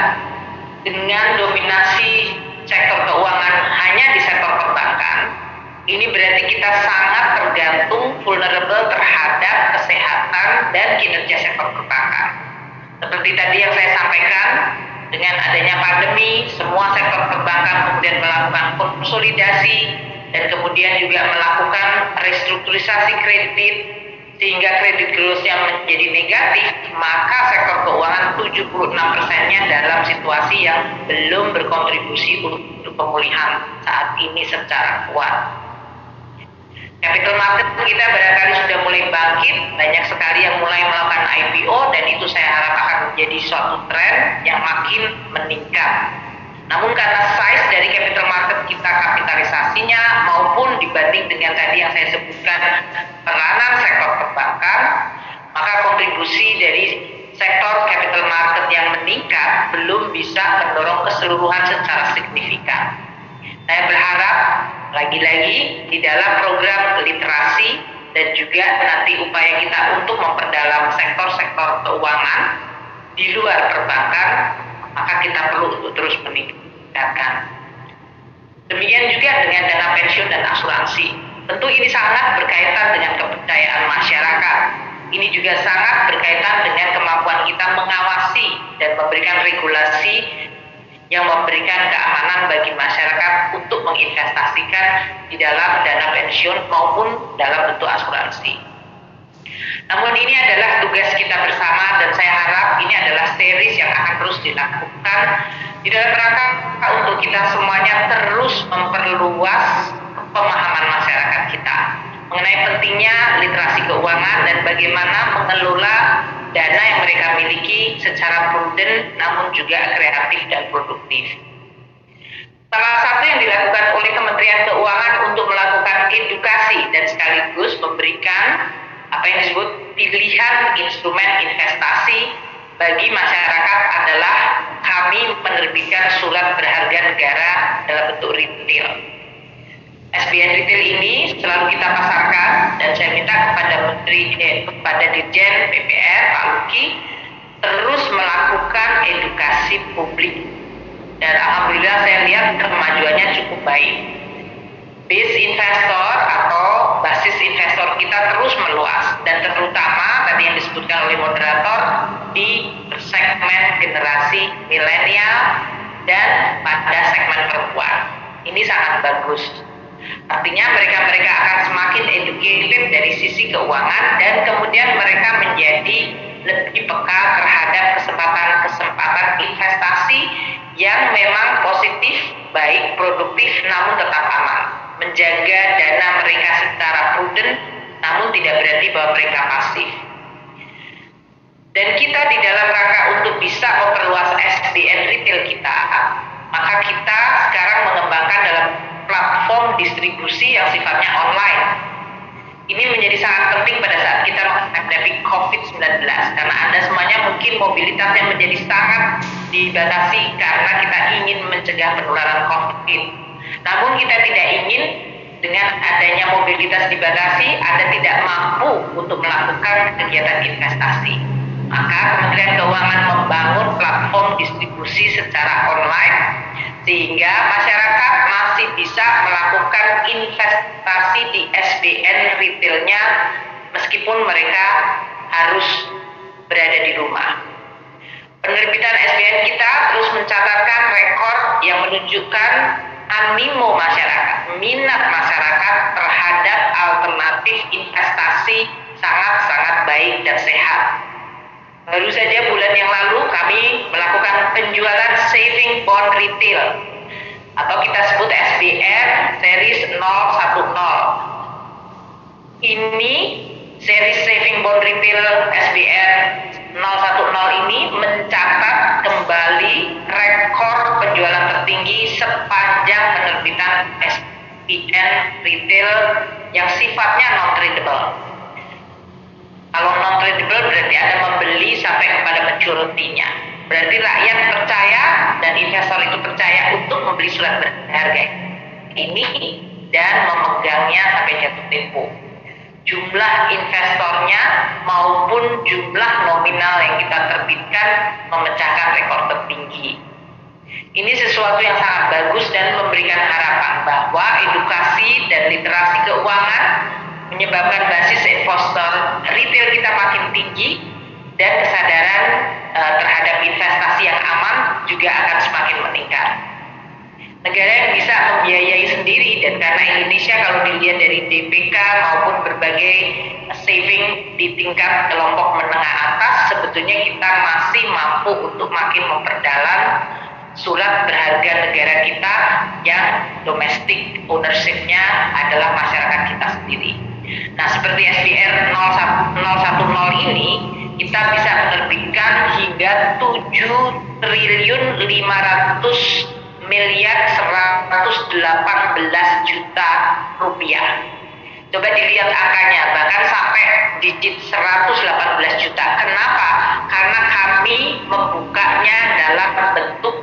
dengan dominasi sektor keuangan hanya di sektor perbankan, ini berarti kita sangat tergantung vulnerable terhadap kesehatan dan kinerja sektor perbankan. Seperti tadi yang saya sampaikan, dengan adanya pandemi, semua sektor perbankan kemudian melakukan konsolidasi dan kemudian juga melakukan restrukturisasi kredit sehingga kredit growth-nya menjadi negatif, maka sektor keuangan 76%-nya dalam situasi yang belum berkontribusi untuk pemulihan saat ini secara kuat. Capital market kita barangkali sudah mulai bangkit, banyak sekali yang mulai melakukan IPO dan itu saya harap akan menjadi suatu tren yang makin meningkat. Namun karena size dari capital market kita, kapitalisasinya maupun dibanding dengan tadi yang saya sebutkan peranan sektor perbankan, maka kontribusi dari sektor capital market yang meningkat belum bisa mendorong keseluruhan secara signifikan. Saya berharap lagi-lagi di dalam program literasi dan juga nanti upaya kita untuk memperdalam sektor-sektor keuangan di luar perbankan, maka kita perlu untuk terus meningkatkan. Demikian juga dengan dana pensiun dan asuransi. Tentu ini sangat berkaitan dengan kepercayaan masyarakat. Ini juga sangat berkaitan dengan kemampuan kita mengawasi dan memberikan regulasi yang memberikan keamanan bagi masyarakat untuk menginvestasikan di dalam dana pensiun maupun dalam bentuk asuransi. Namun ini adalah tugas kita bersama dan saya harap ini adalah series yang akan terus dilakukan di dalam rangka untuk kita semuanya terus memperluas pemahaman masyarakat kita mengenai pentingnya literasi keuangan dan bagaimana mengelola dana yang mereka miliki secara prudent namun juga kreatif dan produktif. Salah satu yang dilakukan oleh Kementerian Keuangan untuk melakukan edukasi dan sekaligus memberikan apa yang disebut pilihan instrumen investasi bagi masyarakat adalah kami menerbitkan surat berharga negara dalam bentuk retail. SBN retail ini selalu kita pasarkan dan saya minta kepada Dirjen PPR Pak Luki terus melakukan edukasi publik dan alhamdulillah saya lihat kemajuannya cukup baik. Base investor atau basis investor kita terus meluas dan terutama tadi yang disebutkan oleh moderator di segmen generasi milenial dan pada segmen perempuan. Ini sangat bagus. Artinya mereka akan semakin educated dari sisi keuangan dan kemudian mereka menjadi lebih peka terhadap kesempatan investasi yang memang positif, baik, produktif namun tetap aman. Menjaga dana mereka secara prudent namun tidak berarti bahwa mereka pasif. Dan kita di dalam rangka untuk bisa memperluas SBN retail kita, maka kita sekarang mengembangkan dalam platform distribusi yang sifatnya online. Ini menjadi sangat penting pada saat kita menghadapi COVID-19 karena Anda semuanya mungkin mobilitasnya menjadi sangat dibatasi karena kita ingin mencegah penularan COVID. Namun kita tidak ingin dengan adanya mobilitas dibatasi, Anda tidak mampu untuk melakukan kegiatan investasi. Maka Kementerian Keuangan membangun platform distribusi secara online sehingga masyarakat masih bisa melakukan investasi di SBN retailnya meskipun mereka harus berada di rumah. Penerbitan SBN kita terus mencatatkan rekor yang menunjukkan animo masyarakat, minat masyarakat terhadap alternatif investasi sangat-sangat baik dan sehat. Baru saja bulan yang lalu kami melakukan penjualan saving bond retail atau kita sebut SBR series 010. Ini series saving bond retail SBR 010 ini mencatat kembali rekor penjualan tertinggi sepanjang penerbitan SBN retail yang sifatnya non-tradable. Kalau non-tradable berarti Anda membeli sampai kepada maturity-nya. Berarti rakyat percaya dan investor itu percaya untuk membeli surat berharga ini dan memegangnya sampai jatuh tempo. Jumlah investornya maupun jumlah nominal yang kita terbitkan memecahkan rekor tertinggi. Ini sesuatu yang sangat bagus dan memberikan harapan bahwa edukasi dan literasi keuangan menyebabkan basis investor retail kita makin tinggi dan kesadaran terhadap investasi yang aman juga akan semakin meningkat. Negara yang bisa membiayai sendiri dan karena Indonesia kalau dilihat dari DPK maupun berbagai saving di tingkat kelompok menengah atas sebetulnya kita masih mampu untuk makin memperdalam surat berharga negara kita yang domestic ownership-nya adalah masyarakat kita sendiri. Nah, seperti SBR 010 ini kita bisa menerbitkan hingga 7.500.118 juta rupiah. Coba dilihat angkanya, bahkan sampai digit 118 juta. Kenapa? Karena kami membukanya dalam bentuk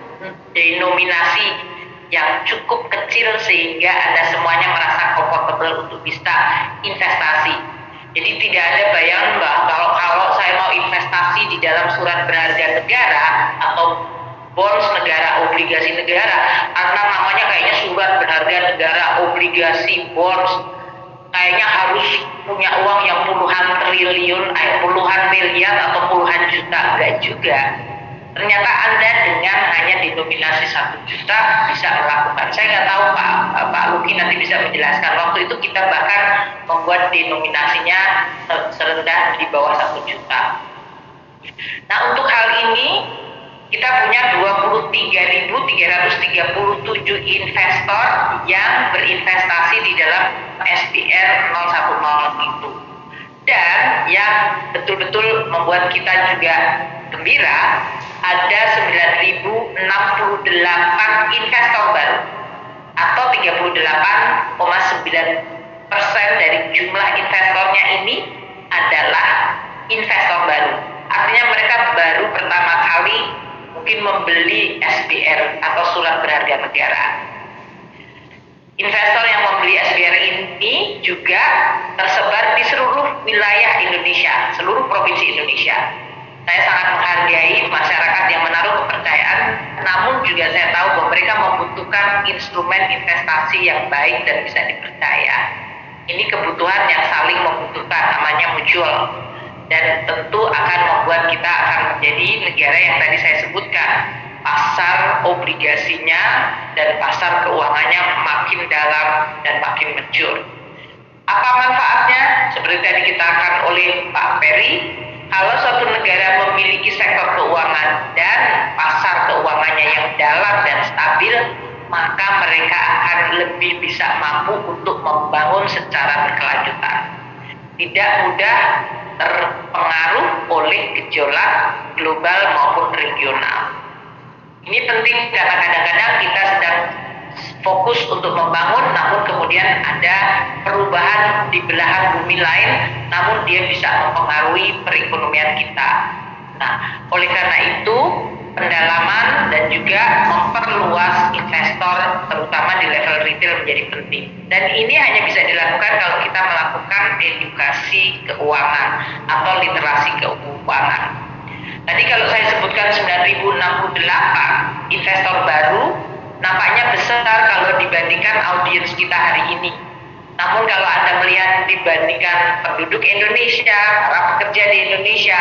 denominasi yang cukup kecil sehingga Anda semuanya merasa comfortable untuk bisa investasi. Jadi tidak ada bayangan bahwa kalau saya mau investasi di dalam surat berharga negara atau bonds negara, obligasi negara, karena namanya kayaknya surat berharga negara, obligasi, bonds, kayaknya harus punya uang yang puluhan triliun, puluhan miliar atau puluhan juta. Enggak juga. ternyata Anda dengan hanya denominasi 1 juta bisa melakukan. Saya nggak tahu Pak Luki nanti bisa menjelaskan. Waktu itu kita bahkan membuat denominasinya serendah di bawah 1 juta. Nah, untuk hal ini kita punya 23.337 investor yang berinvestasi di dalam SBR 010 itu. Dan yang betul-betul membuat kita juga gembira, ada 9.068 investor baru atau 38,9% dari jumlah investornya ini adalah investor baru. Artinya mereka baru pertama kali mungkin membeli SBR atau surat berharga negara. Investor yang membeli SBR ini juga tersebar di seluruh wilayah Indonesia, seluruh provinsi Indonesia. Saya sangat menghargai masyarakat yang menaruh kepercayaan, namun juga saya tahu bahwa mereka membutuhkan instrumen investasi yang baik dan bisa dipercaya. Ini kebutuhan yang saling membutuhkan, namanya mutual. Dan tentu akan membuat kita akan menjadi negara yang tadi saya sebutkan, pasar obligasinya dan pasar keuangannya makin dalam dan makin mature. Apa manfaatnya? Seperti tadi dikatakan oleh Pak Peri, kalau suatu negara memiliki sektor keuangan dan pasar keuangannya yang dalam dan stabil, maka mereka akan lebih bisa mampu untuk membangun secara berkelanjutan. Tidak mudah terpengaruh oleh gejolak global maupun regional. Ini penting karena kadang-kadang kita sedang fokus untuk membangun, namun kemudian ada perubahan di belahan bumi lain, namun dia bisa mempengaruhi perekonomian kita. Nah, oleh karena itu, pendalaman dan juga memperluas investor, terutama di level retail menjadi penting. Dan ini hanya bisa dilakukan kalau kita melakukan edukasi keuangan atau literasi keuangan. Tadi kalau saya sebutkan 9.068 investor baru, nampaknya besar kalau dibandingkan audiens kita hari ini. Namun kalau Anda melihat dibandingkan penduduk Indonesia, para pekerja di Indonesia,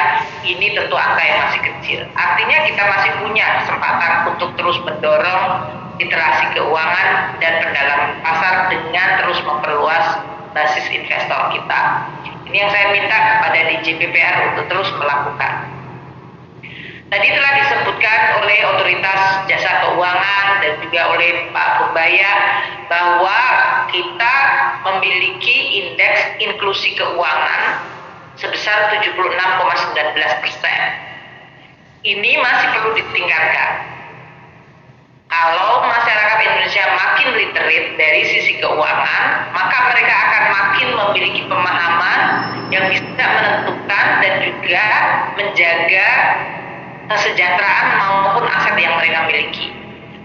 ini tentu angka yang masih kecil. Artinya kita masih punya kesempatan untuk terus mendorong literasi keuangan dan pendalaman pasar dengan terus memperluas basis investor kita. Ini yang saya minta kepada DJPPR untuk terus melakukan. Tadi telah disebutkan oleh Otoritas Jasa Keuangan dan juga oleh Pak Pembaya bahwa kita memiliki indeks inklusi keuangan sebesar 76,19%. Ini masih perlu ditingkatkan. Kalau masyarakat Indonesia makin literate dari sisi keuangan, maka mereka akan makin memiliki pemahaman yang bisa menentukan dan juga menjaga kesejahteraan maupun aset yang mereka miliki.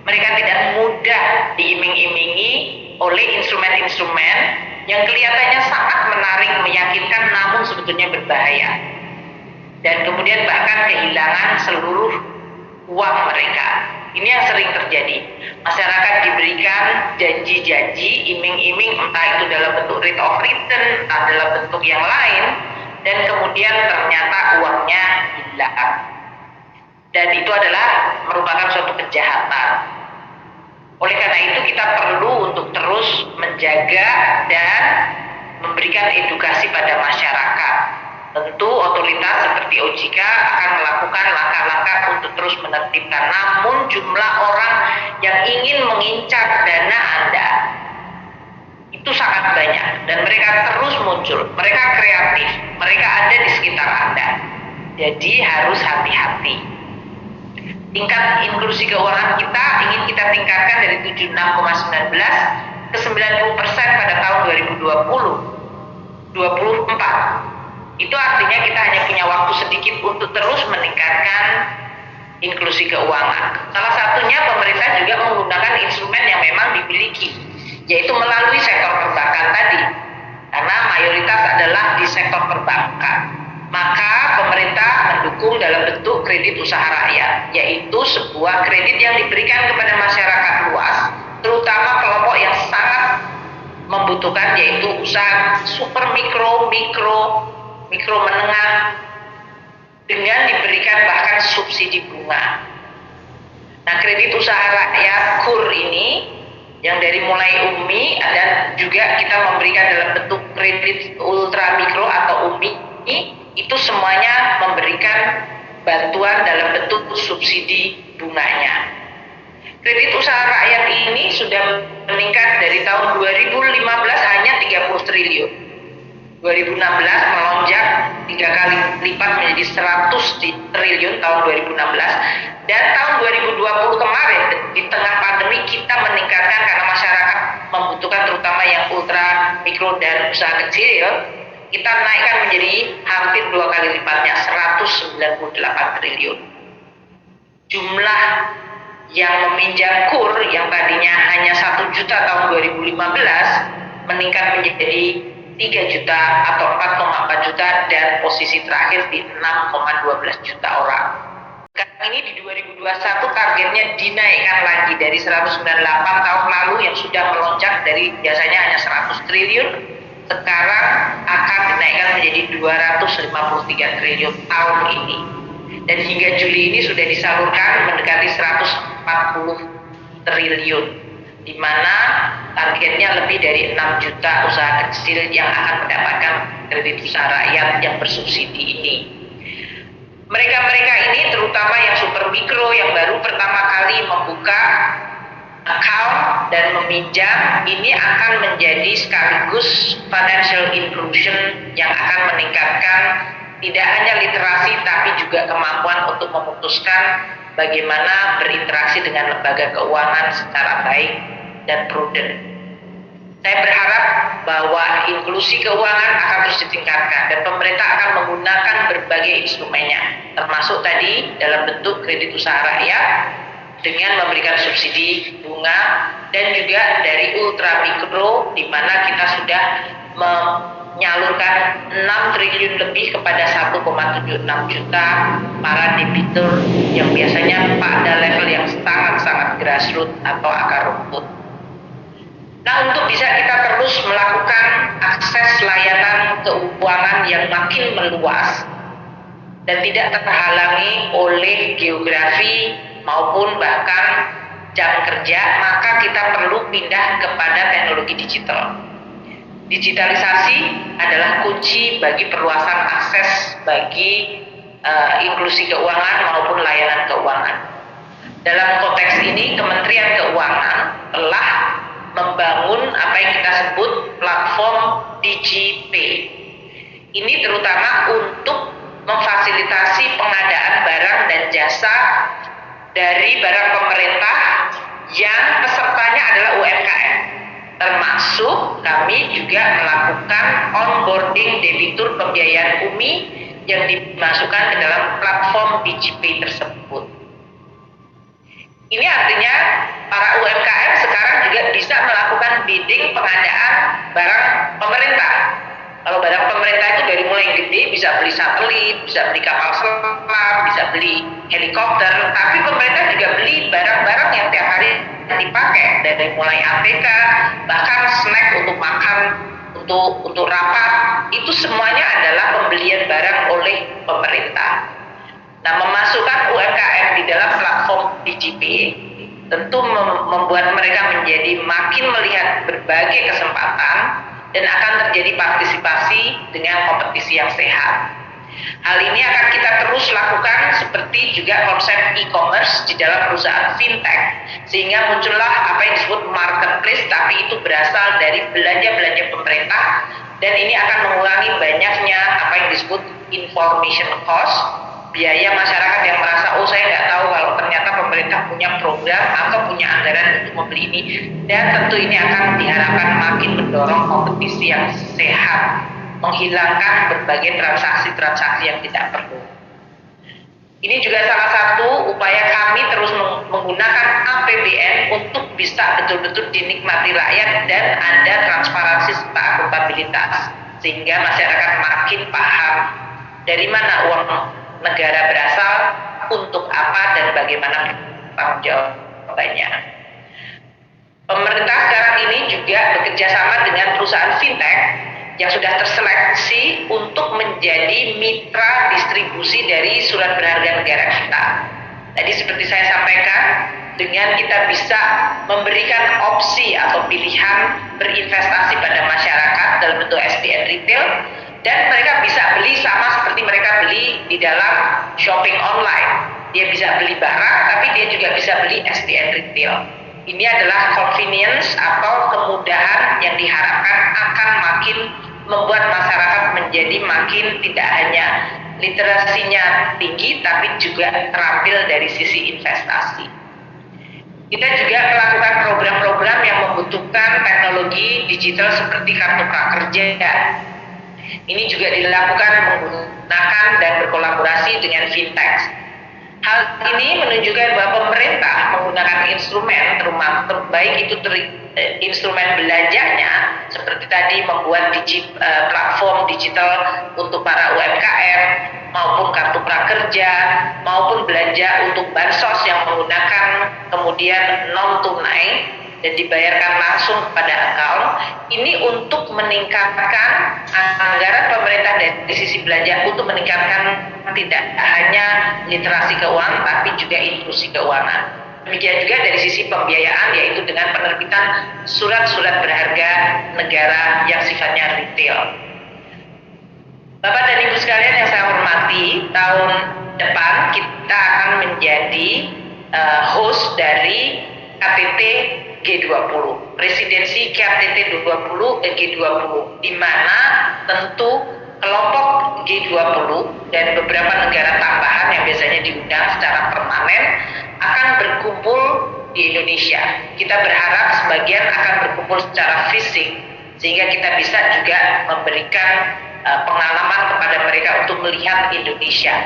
Mereka tidak mudah diiming-imingi oleh instrumen-instrumen yang kelihatannya sangat menarik, meyakinkan, namun sebetulnya berbahaya. Dan kemudian bahkan kehilangan seluruh uang mereka. Ini yang sering terjadi. Masyarakat diberikan janji-janji, iming-iming, entah itu dalam bentuk rate of return, entah dalam bentuk yang lain, dan kemudian ternyata uangnya hilang. Dan itu adalah merupakan suatu kejahatan. Oleh karena itu kita perlu untuk terus menjaga dan memberikan edukasi pada masyarakat. Tentu otoritas seperti OJK akan melakukan langkah-langkah untuk terus menertibkan. Namun jumlah orang yang ingin mengincar dana Anda itu sangat banyak. Dan mereka terus muncul. Mereka kreatif. Mereka ada di sekitar Anda. Jadi harus hati-hati. Tingkat inklusi keuangan kita ingin kita tingkatkan dari 76,19 ke 90% pada tahun 2024. Itu artinya kita hanya punya waktu sedikit untuk terus meningkatkan inklusi keuangan. Salah satunya pemerintah juga menggunakan instrumen yang memang dimiliki, yaitu melalui sektor perbankan tadi. Karena mayoritas adalah di sektor perbankan. Maka pemerintah mendukung dalam bentuk kredit usaha rakyat, yaitu sebuah kredit yang diberikan kepada masyarakat luas, terutama kelompok yang sangat membutuhkan, yaitu usaha super mikro menengah, dengan diberikan bahkan subsidi bunga. Nah, kredit usaha rakyat KUR ini yang dari mulai UMI dan juga kita memberikan dalam bentuk kredit ultra mikro atau UMI, itu semuanya memberikan bantuan dalam bentuk subsidi bunganya. Kredit usaha rakyat ini sudah meningkat dari tahun 2015 hanya 30 triliun. 2016 melonjak 3 kali lipat menjadi 100 triliun tahun 2016, dan tahun 2020 kemarin di tengah pandemi kita meningkatkan karena masyarakat membutuhkan terutama yang ultra mikro dan usaha kecil, kita naikkan menjadi hampir 2 kali lipatnya 198 triliun. Jumlah yang meminjam KUR yang tadinya hanya 1 juta tahun 2015 meningkat menjadi 3 juta atau 4,4 juta, dan posisi terakhir di 6,12 juta orang. Sekarang ini di 2021 targetnya dinaikkan lagi dari 198 tahun lalu yang sudah melonjak dari biasanya hanya 100 triliun, sekarang akan dinaikkan menjadi 253 triliun tahun ini. Dan hingga Juli ini sudah disalurkan mendekati 140 triliun, di mana targetnya lebih dari 6 juta usaha kecil yang akan mendapatkan kredit usaha rakyat yang bersubsidi ini. Mereka-mereka ini terutama yang super mikro yang baru pertama kali membuka account dan meminjam, ini akan menjadi sekaligus financial inclusion yang akan meningkatkan tidak hanya literasi tapi juga kemampuan untuk memutuskan bagaimana berinteraksi dengan lembaga keuangan secara baik dan prudent. Saya berharap bahwa inklusi keuangan akan terus ditingkatkan dan pemerintah akan menggunakan berbagai instrumennya, termasuk tadi dalam bentuk kredit usaha rakyat dengan memberikan subsidi bunga, dan juga dari ultra mikro di mana kita sudah menyalurkan 6 triliun lebih kepada 1,76 juta para debitur yang biasanya pada level yang sangat-sangat grassroots atau akar rumput. Nah, untuk bisa kita terus melakukan akses layanan keuangan yang makin meluas dan tidak terhalangi oleh geografi maupun bahkan jam kerja, maka kita perlu pindah kepada teknologi digital. Digitalisasi adalah kunci bagi perluasan akses bagi inklusi keuangan maupun layanan keuangan. Dalam konteks ini, Kementerian Keuangan telah membangun apa yang kita sebut platform DigiPay. Ini terutama untuk memfasilitasi pengadaan barang dan jasa dari barang pemerintah yang pesertanya adalah UMKM. Termasuk kami juga melakukan onboarding debitur pembiayaan UMI yang dimasukkan ke dalam platform DigiPay tersebut. Ini artinya para UMKM sekarang juga bisa melakukan bidding pengadaan barang pemerintah. Kalau barang pemerintah itu dari mulai yang gede, bisa beli satelit, bisa beli kapal selam, bisa beli helikopter, tapi pemerintah juga beli barang-barang yang tiap hari dipakai, dari mulai ATK, bahkan snack untuk makan, untuk rapat, itu semuanya adalah pembelian barang oleh pemerintah. Nah, memasukkan UMKM di dalam platform DigiPay tentu membuat mereka menjadi makin melihat berbagai kesempatan dan akan terjadi partisipasi dengan kompetisi yang sehat. Hal ini akan kita terus lakukan seperti juga konsep e-commerce di dalam perusahaan fintech, sehingga muncullah apa yang disebut marketplace, tapi itu berasal dari belanja-belanja pemerintah, dan ini akan mengurangi banyaknya apa yang disebut information cost, biaya masyarakat yang merasa, oh saya nggak tahu kalau ternyata pemerintah punya program atau punya anggaran untuk membeli ini, dan tentu ini akan diharapkan makin mendorong kompetisi yang sehat, menghilangkan berbagai transaksi-transaksi yang tidak perlu. Ini juga salah satu upaya kami terus menggunakan APBN untuk bisa betul-betul dinikmati rakyat dan ada transparansi serta akuntabilitas, sehingga masyarakat makin paham dari mana uang negara berasal, untuk apa, dan bagaimana tanggung jawabannya. Pemerintah sekarang ini juga bekerja sama dengan perusahaan fintech yang sudah terseleksi untuk menjadi mitra distribusi dari surat berharga negara kita. Tadi seperti saya sampaikan, dengan kita bisa memberikan opsi atau pilihan berinvestasi pada masyarakat dalam bentuk SPN retail, dan mereka bisa beli sama seperti mereka beli di dalam shopping online. Dia bisa beli barang, tapi dia juga bisa beli SPN retail. Ini adalah convenience atau kemudahan yang diharapkan akan makin membuat masyarakat menjadi makin tidak hanya literasinya tinggi, tapi juga terampil dari sisi investasi. Kita juga melakukan program-program yang membutuhkan teknologi digital seperti kartu prakerja. Ini juga dilakukan menggunakan dan berkolaborasi dengan fintech. Hal ini menunjukkan bahwa pemerintah menggunakan instrumen, baik itu instrumen belanjanya, seperti tadi membuat platform digital untuk para UMKM, maupun kartu prakerja, maupun belanja untuk bansos yang menggunakan kemudian non tunai dan dibayarkan langsung kepada account. Ini untuk meningkatkan anggaran pemerintah dari sisi belanja untuk meningkatkan tidak hanya literasi keuangan tapi juga inklusi keuangan. Demikian juga dari sisi pembiayaan, yaitu dengan penerbitan surat-surat berharga negara yang sifatnya retail. Bapak dan Ibu sekalian yang saya hormati, tahun depan kita akan menjadi host dari KTT G20, presidensi KTT G20, di mana tentu kelompok G20 dan beberapa negara tambahan yang biasanya diundang secara permanen akan berkumpul di Indonesia. Kita berharap sebagian akan berkumpul secara fisik, sehingga kita bisa juga memberikan pengalaman kepada mereka untuk melihat Indonesia.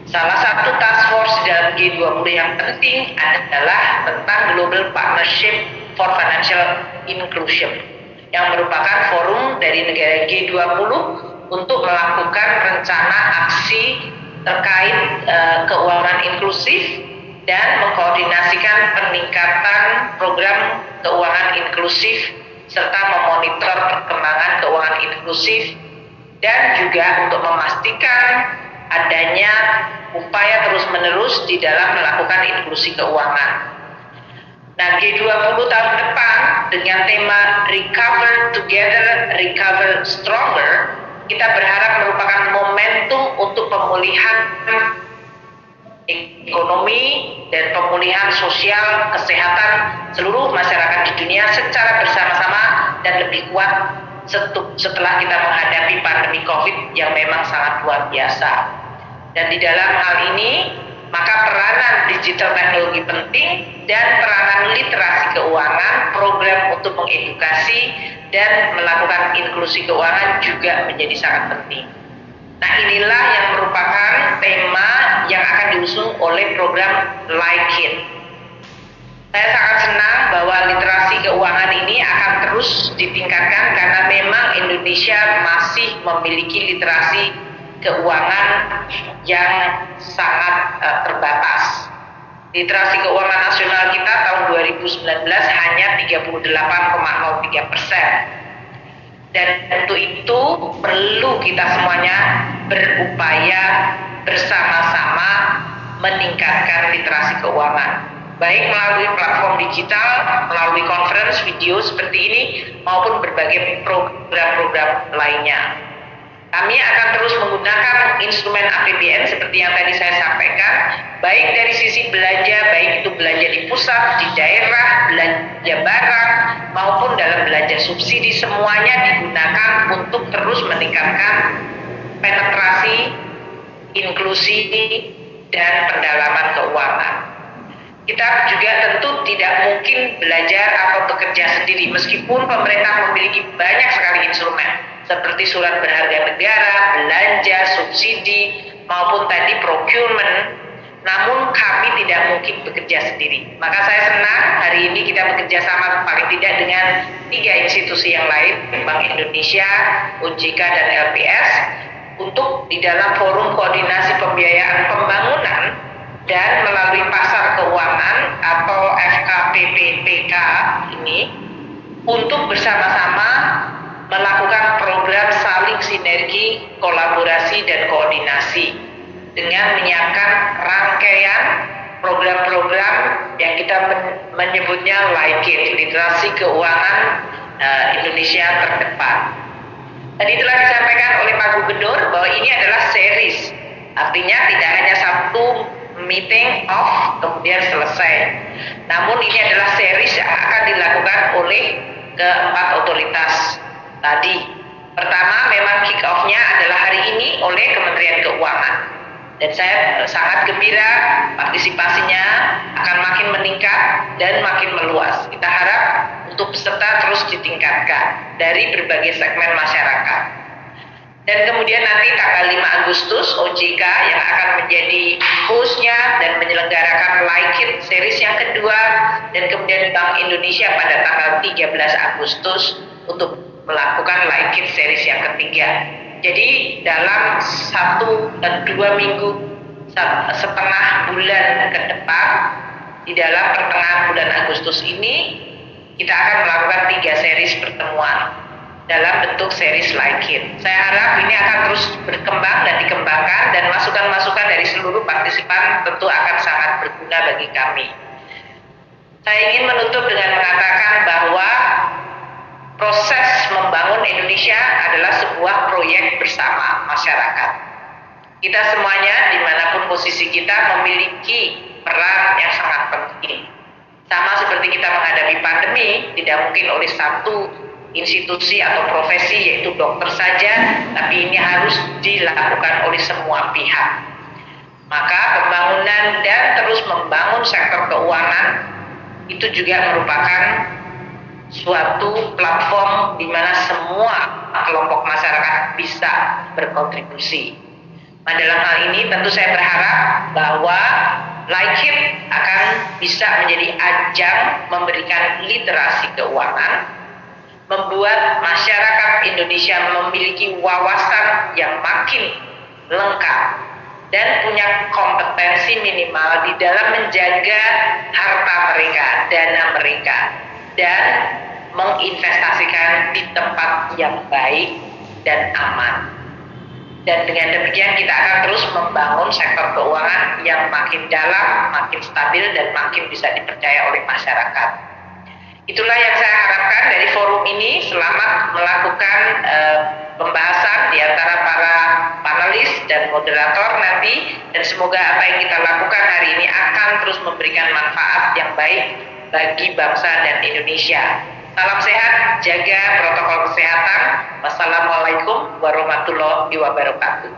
Salah satu task force dalam G20 yang penting adalah tentang Global Partnership for Financial Inclusion, yang merupakan forum dari negara G20 untuk melakukan rencana aksi terkait keuangan inklusif dan mengkoordinasikan peningkatan program keuangan inklusif serta memonitor perkembangan keuangan inklusif, dan juga untuk memastikan adanya upaya terus-menerus di dalam melakukan inklusi keuangan. Nah, G20 tahun depan dengan tema Recover Together, Recover Stronger, kita berharap merupakan momentum untuk pemulihan ekonomi dan pemulihan sosial kesehatan seluruh masyarakat di dunia secara bersama-sama dan lebih kuat setelah kita menghadapi pandemi COVID yang memang sangat luar biasa. Dan di dalam hal ini, maka peranan digital teknologi penting dan peranan literasi keuangan, program untuk mengedukasi dan melakukan inklusi keuangan juga menjadi sangat penting. Nah, inilah yang merupakan tema yang akan diusung oleh program Like It. Saya sangat senang bahwa literasi keuangan ini akan terus ditingkatkan karena memang Indonesia masih memiliki literasi keuangan yang sangat terbatas. Literasi keuangan nasional kita tahun 2019 hanya 38,03%. Dan untuk itu perlu kita semuanya berupaya bersama-sama meningkatkan literasi keuangan, baik melalui platform digital, melalui conference video seperti ini, maupun berbagai program-program lainnya. Kami akan terus menggunakan instrumen APBN seperti yang tadi saya sampaikan, baik dari sisi belanja, baik itu belanja di pusat, di daerah, belanja barang, maupun dalam belanja subsidi, semuanya digunakan untuk terus meningkatkan penetrasi, inklusi, dan pendalaman keuangan. Kita juga tentu tidak mungkin belajar atau bekerja sendiri, meskipun pemerintah memiliki banyak sekali instrumen, seperti surat berharga negara, belanja, subsidi, maupun tadi procurement, namun kami tidak mungkin bekerja sendiri. Maka saya senang hari ini kita bekerja sama paling tidak dengan 3 institusi yang lain, Bank Indonesia, OJK, dan LPS, untuk di dalam forum koordinasi pembiayaan pembangunan dan melalui pasar keuangan atau FKPPPK ini, untuk bersama-sama melakukan sinergi, kolaborasi, dan koordinasi dengan menyiapkan rangkaian program-program yang kita menyebutnya LIKID, Literasi Keuangan Indonesia Terdepan. Tadi telah disampaikan oleh Pak Gubernur bahwa ini adalah series, artinya tidak hanya satu meeting off kemudian selesai, namun ini adalah series yang akan dilakukan oleh keempat otoritas tadi. Pertama, memang kick off-nya adalah hari ini oleh Kementerian Keuangan, dan saya sangat gembira partisipasinya akan makin meningkat dan makin meluas. Kita harap untuk peserta terus ditingkatkan dari berbagai segmen masyarakat. Dan kemudian nanti tanggal 5 Agustus OJK yang akan menjadi hostnya dan menyelenggarakan LIKID series yang kedua, dan kemudian Bank Indonesia pada tanggal 13 Agustus untuk melakukan LIKID series yang ketiga. Jadi dalam 1 dan 2 minggu setengah bulan ke depan, di dalam pertengahan bulan Agustus ini kita akan melakukan 3 series pertemuan dalam bentuk series LIKID. Saya harap ini akan terus berkembang dan dikembangkan, dan masukan-masukan dari seluruh partisipan tentu akan sangat berguna bagi kami. Saya ingin menutup dengan mengatakan bahwa proses membangun Indonesia adalah sebuah proyek bersama masyarakat. Kita semuanya, dimanapun posisi kita, memiliki peran yang sangat penting. Sama seperti kita menghadapi pandemi, tidak mungkin oleh satu institusi atau profesi yaitu dokter saja, tapi ini harus dilakukan oleh semua pihak. Maka pembangunan dan terus membangun sektor keuangan itu juga merupakan suatu platform di mana semua kelompok masyarakat bisa berkontribusi. Nah, dalam hal ini tentu saya berharap bahwa LIKID akan bisa menjadi ajang memberikan literasi keuangan, membuat masyarakat Indonesia memiliki wawasan yang makin lengkap dan punya kompetensi minimal di dalam menjaga harta mereka, dana mereka, dan menginvestasikan di tempat yang baik dan aman. Dan dengan demikian kita akan terus membangun sektor keuangan yang makin dalam, makin stabil, dan makin bisa dipercaya oleh masyarakat. Itulah yang saya harapkan dari forum ini. Selamat melakukan pembahasan di antara para panelis dan moderator nanti, dan semoga apa yang kita lakukan hari ini akan terus memberikan manfaat yang baik bagi bangsa dan Indonesia. Salam sehat, jaga protokol kesehatan. Wassalamualaikum warahmatullahi wabarakatuh.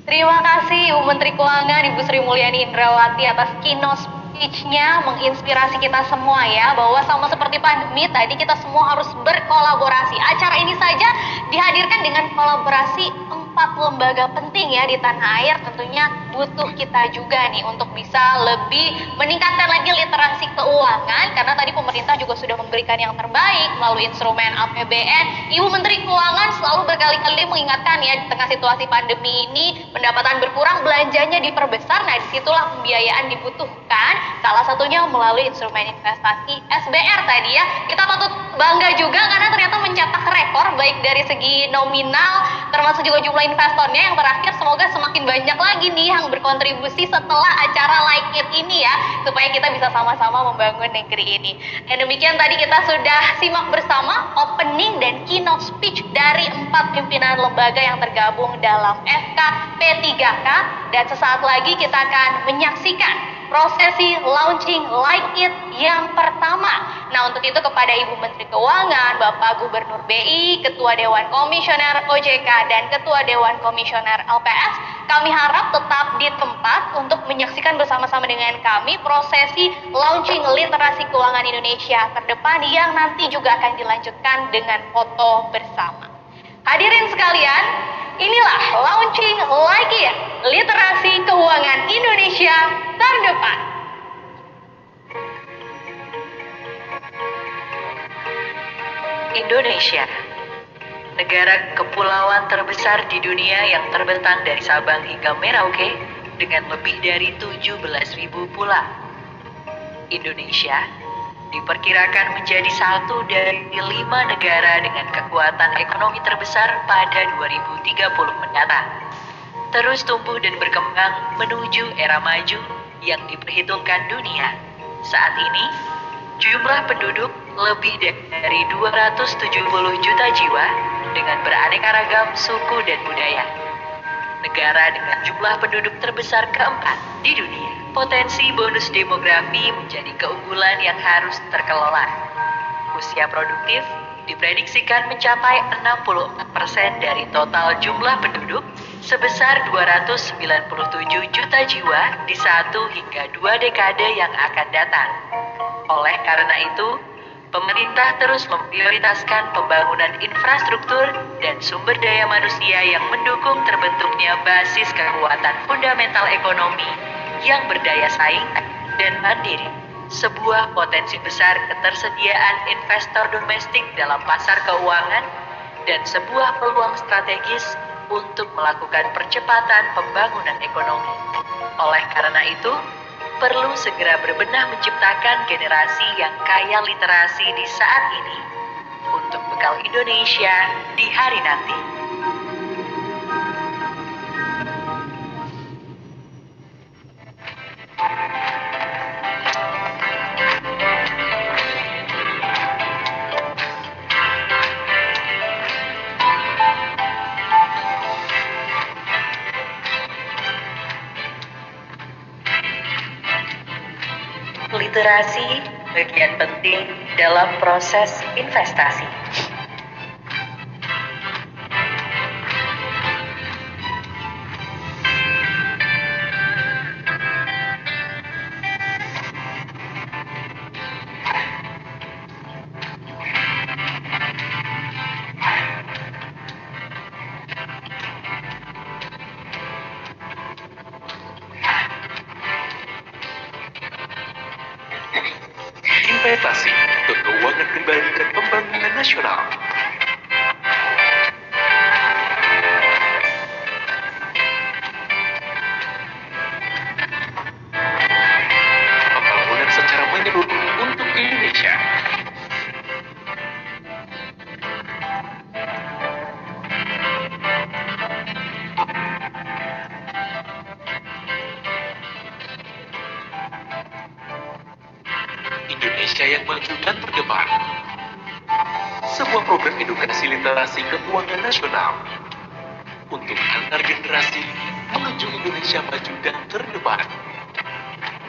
Terima kasih Ibu Menteri Keuangan, Ibu Sri Mulyani Indrawati atas keynote speech-nya, menginspirasi kita semua ya, bahwa sama seperti pandemi tadi kita semua harus berkolaborasi. Acara ini saja dihadirkan dengan kolaborasi 4 lembaga penting ya di tanah air. Tentunya butuh kita juga nih untuk bisa lebih meningkatkan lagi literasi keuangan, karena tadi pemerintah juga sudah memberikan yang terbaik melalui instrumen APBN. Ibu Menteri Keuangan selalu berkali-kali mengingatkan ya, di tengah situasi pandemi ini pendapatan berkurang, belanjanya diperbesar. Nah, disitulah pembiayaan dibutuhkan, salah satunya melalui instrumen investasi SBR tadi ya. Kita patut bangga juga karena ternyata mencetak rekor baik dari segi nominal termasuk juga jumlah investornya. Yang terakhir, semoga semakin banyak lagi nih yang berkontribusi setelah acara LIKID ini ya, supaya kita bisa sama-sama membangun negeri ini. Dan demikian tadi kita sudah simak bersama opening dan keynote speech dari 4 pimpinan lembaga yang tergabung dalam FK P3K, dan sesaat lagi kita akan menyaksikan prosesi launching LIKID yang pertama. Nah, untuk itu kepada Ibu Menteri Keuangan, Bapak Gubernur BI, Ketua Dewan Komisioner OJK, dan Ketua Dewan Komisioner LPS, kami harap tetap di tempat untuk menyaksikan bersama-sama dengan kami prosesi launching literasi keuangan Indonesia terdepan yang nanti juga akan dilanjutkan dengan foto bersama. Hadirin sekalian, inilah launching LIKID, literasi keuangan Indonesia terdepan. Indonesia, negara kepulauan terbesar di dunia yang terbentang dari Sabang hingga Merauke dengan lebih dari 17.000 pulau. Indonesia diperkirakan menjadi satu dari 5 negara dengan kekuatan ekonomi terbesar pada 2030 mendatang. Terus tumbuh dan berkembang menuju era maju yang diperhitungkan dunia. Saat ini, jumlah penduduk lebih dari 270 juta jiwa dengan beraneka ragam suku dan budaya. Negara dengan jumlah penduduk terbesar keempat di dunia. Potensi bonus demografi menjadi keunggulan yang harus terkelola. Usia produktif diprediksikan mencapai 64% dari total jumlah penduduk sebesar 297 juta jiwa di 1 hingga 2 dekade yang akan datang. Oleh karena itu, pemerintah terus memprioritaskan pembangunan infrastruktur dan sumber daya manusia yang mendukung terbentuknya basis kekuatan fundamental ekonomi yang berdaya saing dan mandiri. Sebuah potensi besar ketersediaan investor domestik dalam pasar keuangan dan sebuah peluang strategis untuk melakukan percepatan pembangunan ekonomi. Oleh karena itu, perlu segera berbenah menciptakan generasi yang kaya literasi di saat ini untuk bekal Indonesia di hari nanti. Literasi bagian penting dalam proses investasi. Investasi untuk keuangan pribadi dan pembangunan nasional. Pembangunan secara menyeluruh untuk Indonesia. Indonesia yang maju dan terdepan. Sebuah program edukasi literasi keuangan nasional untuk antar generasi menuju Indonesia maju dan terdepan,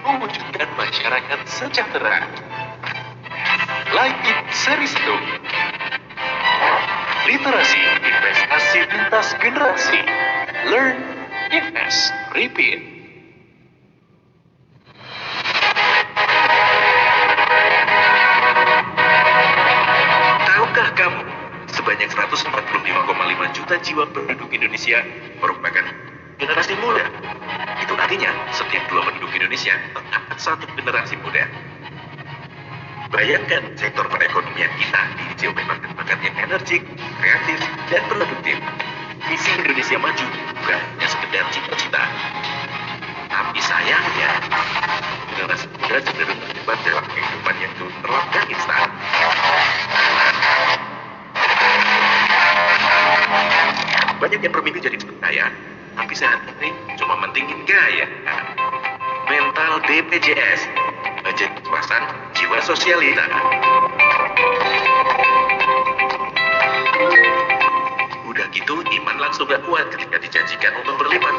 mewujudkan masyarakat sejahtera. Like it Seri 1. Literasi investasi lintas generasi. Learn, invest, repeat. Tahukah kamu, sebanyak 145,5 juta jiwa penduduk Indonesia merupakan generasi muda. Itu artinya, setiap 2 penduduk Indonesia terdapat 1 generasi muda. Bayangkan sektor perekonomian kita diisi oleh bakat-bakat yang energik, kreatif, dan produktif. Visi Indonesia maju bukan hanya sekedar cita-cita. Tapi sayangnya, generasi muda cenderung terlibat dalam kehidupan yang terlalu dan instan. Banyak yang bermimpi jadi kaya, tapi sehari-hari cuma mentingin gaya. Mental BPJS, budget kekuasaan jiwa sosialita. Udah gitu, iman langsung gak kuat ketika dijanjikan untung berlipat.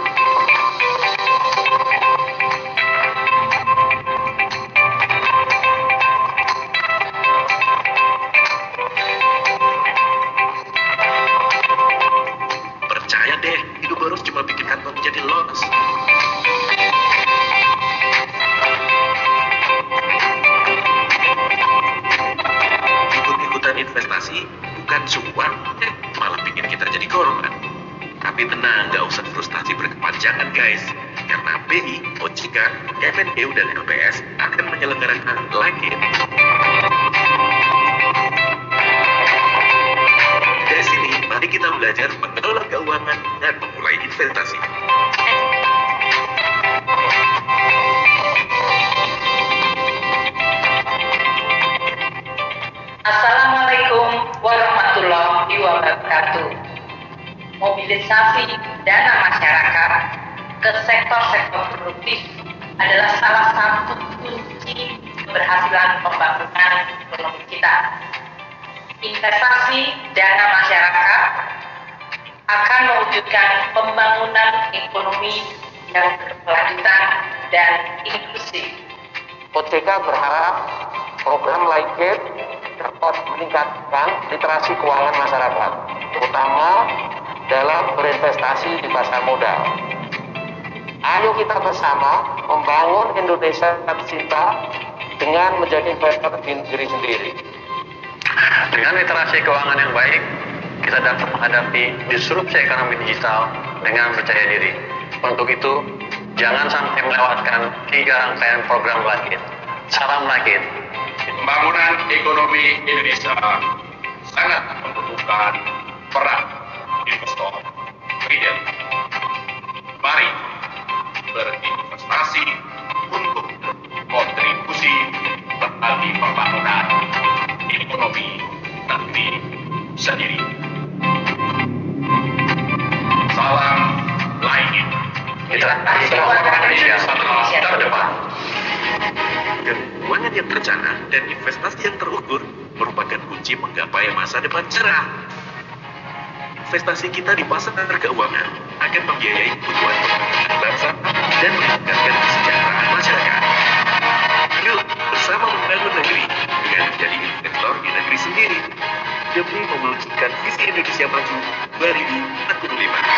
Percaya deh, hidup boros cuma bikin kantong jadi loss. Ikut-ikutan investasi bukan cuan, malah bikin kita jadi korban. Tapi tenang, gak usah frustasi berkepanjangan guys, karena BI, OJK, KMNEU dan LPS akan menyelenggarakan Like It. Dari sini, mari kita belajar mengelola keuangan dan memulai investasi. wabarakatuh. Mobilisasi dana masyarakat ke sektor-sektor produktif adalah salah satu kunci keberhasilan pembangunan ekonomi kita. Investasi dana masyarakat akan mewujudkan pembangunan ekonomi yang berkelanjutan dan inklusif. OJK berharap program LIKID dapat meningkatkan literasi keuangan masyarakat, terutama dalam berinvestasi di pasar modal. Ayo kita bersama membangun Indonesia tercinta dengan menjadi investor di diri sendiri. Dengan literasi keuangan yang baik, kita dapat menghadapi disrupsi ekonomi digital dengan percaya diri. Untuk itu, jangan sampai melewatkan 3 rangkaian program LIKID. Salam LIKID. Pembangunan ekonomi Indonesia sangat membutuhkan peran investor retail. Mari berinvestasi untuk kontribusi bagi pembangunan ekonomi negeri sendiri. Salam LIKID. Literasi keuangan Indonesia terdepan. Keuangan yang terencana dan investasi yang terukur merupakan kunci menggapai masa depan cerah. Investasi kita di pasar keuangan akan membiayai kebutuhan pembangunan bangsa dan meningkatkan kesejahteraan masyarakat. Yuk, bersama membangun negeri dengan menjadi investor di negeri sendiri demi mewujudkan visi Indonesia Maju 2045.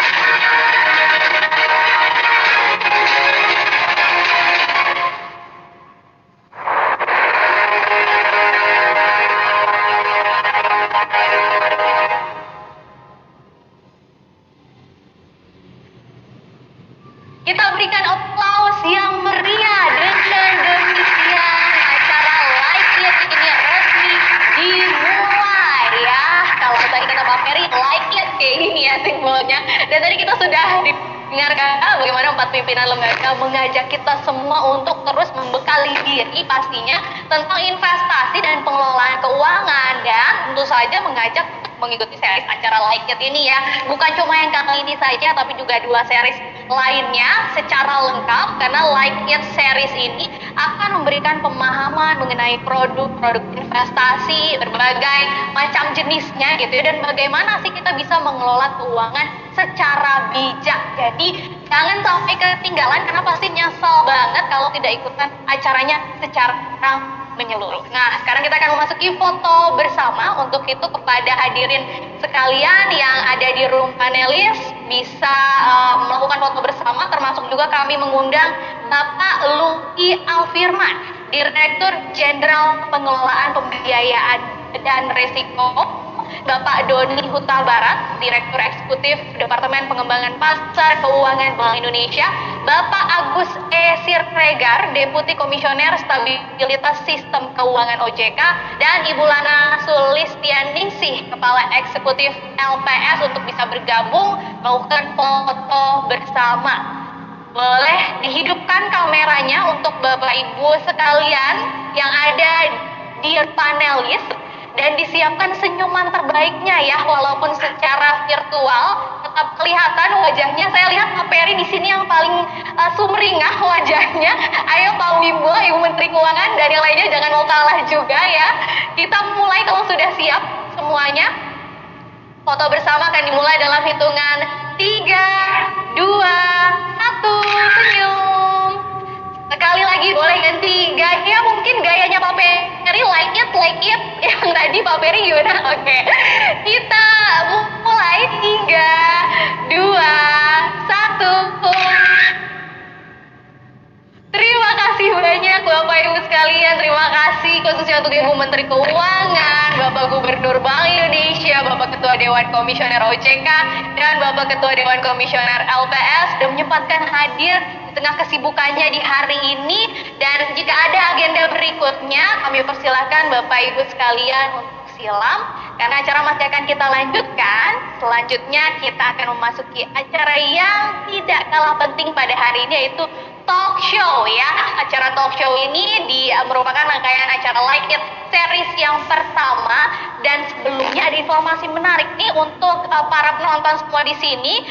Kita berikan aplaus yang meriah dengan demikian acara LIKID ini resmi dimulai ya. Kalau tadi kata Pak Ferry, LIKID kayak gini ya simbolnya. Dan tadi kita sudah dengarkan bagaimana 4 pimpinan lembaga mengajak kita semua untuk terus membekali diri pastinya tentang investasi dan pengelolaan keuangan, dan tentu saja mengajak mengikuti series acara LIKID ini ya. Bukan cuma yang kali ini saja, tapi juga 2 series lainnya secara lengkap, karena LIKID series ini akan memberikan pemahaman mengenai produk-produk investasi berbagai macam jenisnya gitu ya, dan bagaimana sih kita bisa mengelola keuangan secara bijak. Jadi jangan sampai ketinggalan, karena pasti nyesel banget kalau tidak ikutan acaranya secara menyeluruh. Nah, sekarang kita akan memasuki foto bersama. Untuk itu kepada hadirin sekalian yang ada di room panelis bisa melakukan foto bersama, termasuk juga kami mengundang Bapak Luki Alfirman, Direktur Jenderal Pengelolaan Pembiayaan dan Risiko, Bapak Doni Huta Barat, Direktur Eksekutif Departemen Pengembangan Pasar Keuangan Bank Indonesia, Bapak Agus E. Sirpregar, Deputi Komisioner Stabilitas Sistem Keuangan OJK, dan Ibu Lana Sulistianingsih, Kepala Eksekutif LPS, untuk bisa bergabung melakukan foto bersama. Boleh dihidupkan kameranya untuk Bapak Ibu sekalian yang ada di panelis, dan disiapkan senyuman terbaiknya ya, walaupun secara virtual tetap kelihatan wajahnya. Saya lihat Pak Peri di sini yang paling sumringah wajahnya. Ayo Pak Wimbo, Ibu Menteri Keuangan, dan yang lainnya jangan mau kalah juga ya. Kita mulai kalau sudah siap semuanya. Foto bersama akan dimulai dalam hitungan 3, 2, 1, senyum. Sekali lagi boleh ganti gaya, mungkin gayanya Pak Peri like it yang tadi Pak Peri gimana? Oke. Kita mulai 3, 2, 1. Terima kasih banyak Bapak Ibu sekalian. Terima kasih khususnya untuk Ibu Menteri Keuangan, Bapak Gubernur Bank Indonesia, Bapak Ketua Dewan Komisioner OJK, dan Bapak Ketua Dewan Komisioner LPS sudah menyempatkan hadir di tengah kesibukannya di hari ini. Dan jika ada agenda berikutnya, kami persilahkan Bapak Ibu sekalian untuk silam, karena acara masih akan kita lanjutkan. Selanjutnya kita akan memasuki acara yang tidak kalah penting pada hari ini, yaitu talk show ya. Acara talk show ini merupakan rangkaian acara Like It series yang pertama, dan sebelumnya ada informasi menarik nih untuk para penonton semua di sini,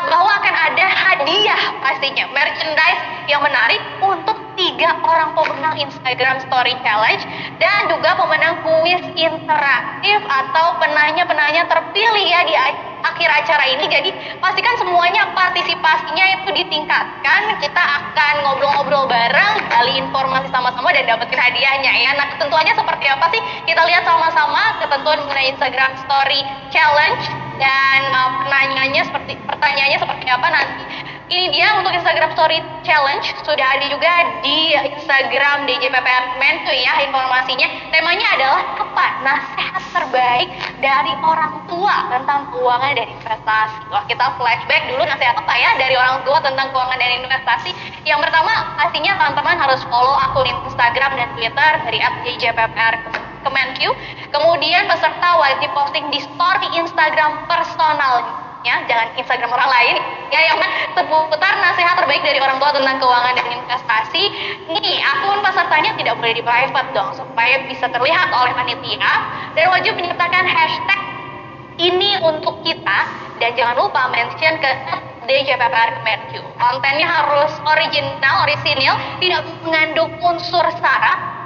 bahwa akan ada hadiah pastinya, merchandise yang menarik untuk 3 orang pemenang Instagram Story Challenge dan juga pemenang kuis interaktif atau penanya-penanya terpilih ya di akhir acara ini. Jadi pastikan semuanya partisipasinya itu ditingkatkan. Kita akan ngobrol-ngobrol bareng, gali informasi sama-sama dan dapetin hadiahnya ya. Nah, ketentuannya seperti apa sih? Kita lihat sama-sama ketentuan mengenai Instagram Story Challenge dan pertanyaannya seperti apa nanti. Ini dia untuk Instagram Story Challenge, sudah ada juga di Instagram DJPPR Kemenku ya informasinya. Temanya adalah apa? Nasihat terbaik dari orang tua tentang keuangan dan investasi. Wah, kita flashback dulu, nasihat apa ya dari orang tua tentang keuangan dan investasi. Yang pertama, pastinya teman-teman harus follow akun Instagram dan Twitter dari @DJPPR Kemenku. Kemudian peserta wajib posting di story Instagram personal. Ya, jangan Instagram orang lain ya, yang seputar nasihat terbaik dari orang tua tentang keuangan dan investasi. Nih, akun pesertanya tidak boleh di private dong, supaya bisa terlihat oleh panitia, dan wajib menyertakan hashtag ini untuk kita, dan jangan lupa mention ke DJPPR Kemenku. Kontennya harus original, tidak mengandung unsur sara,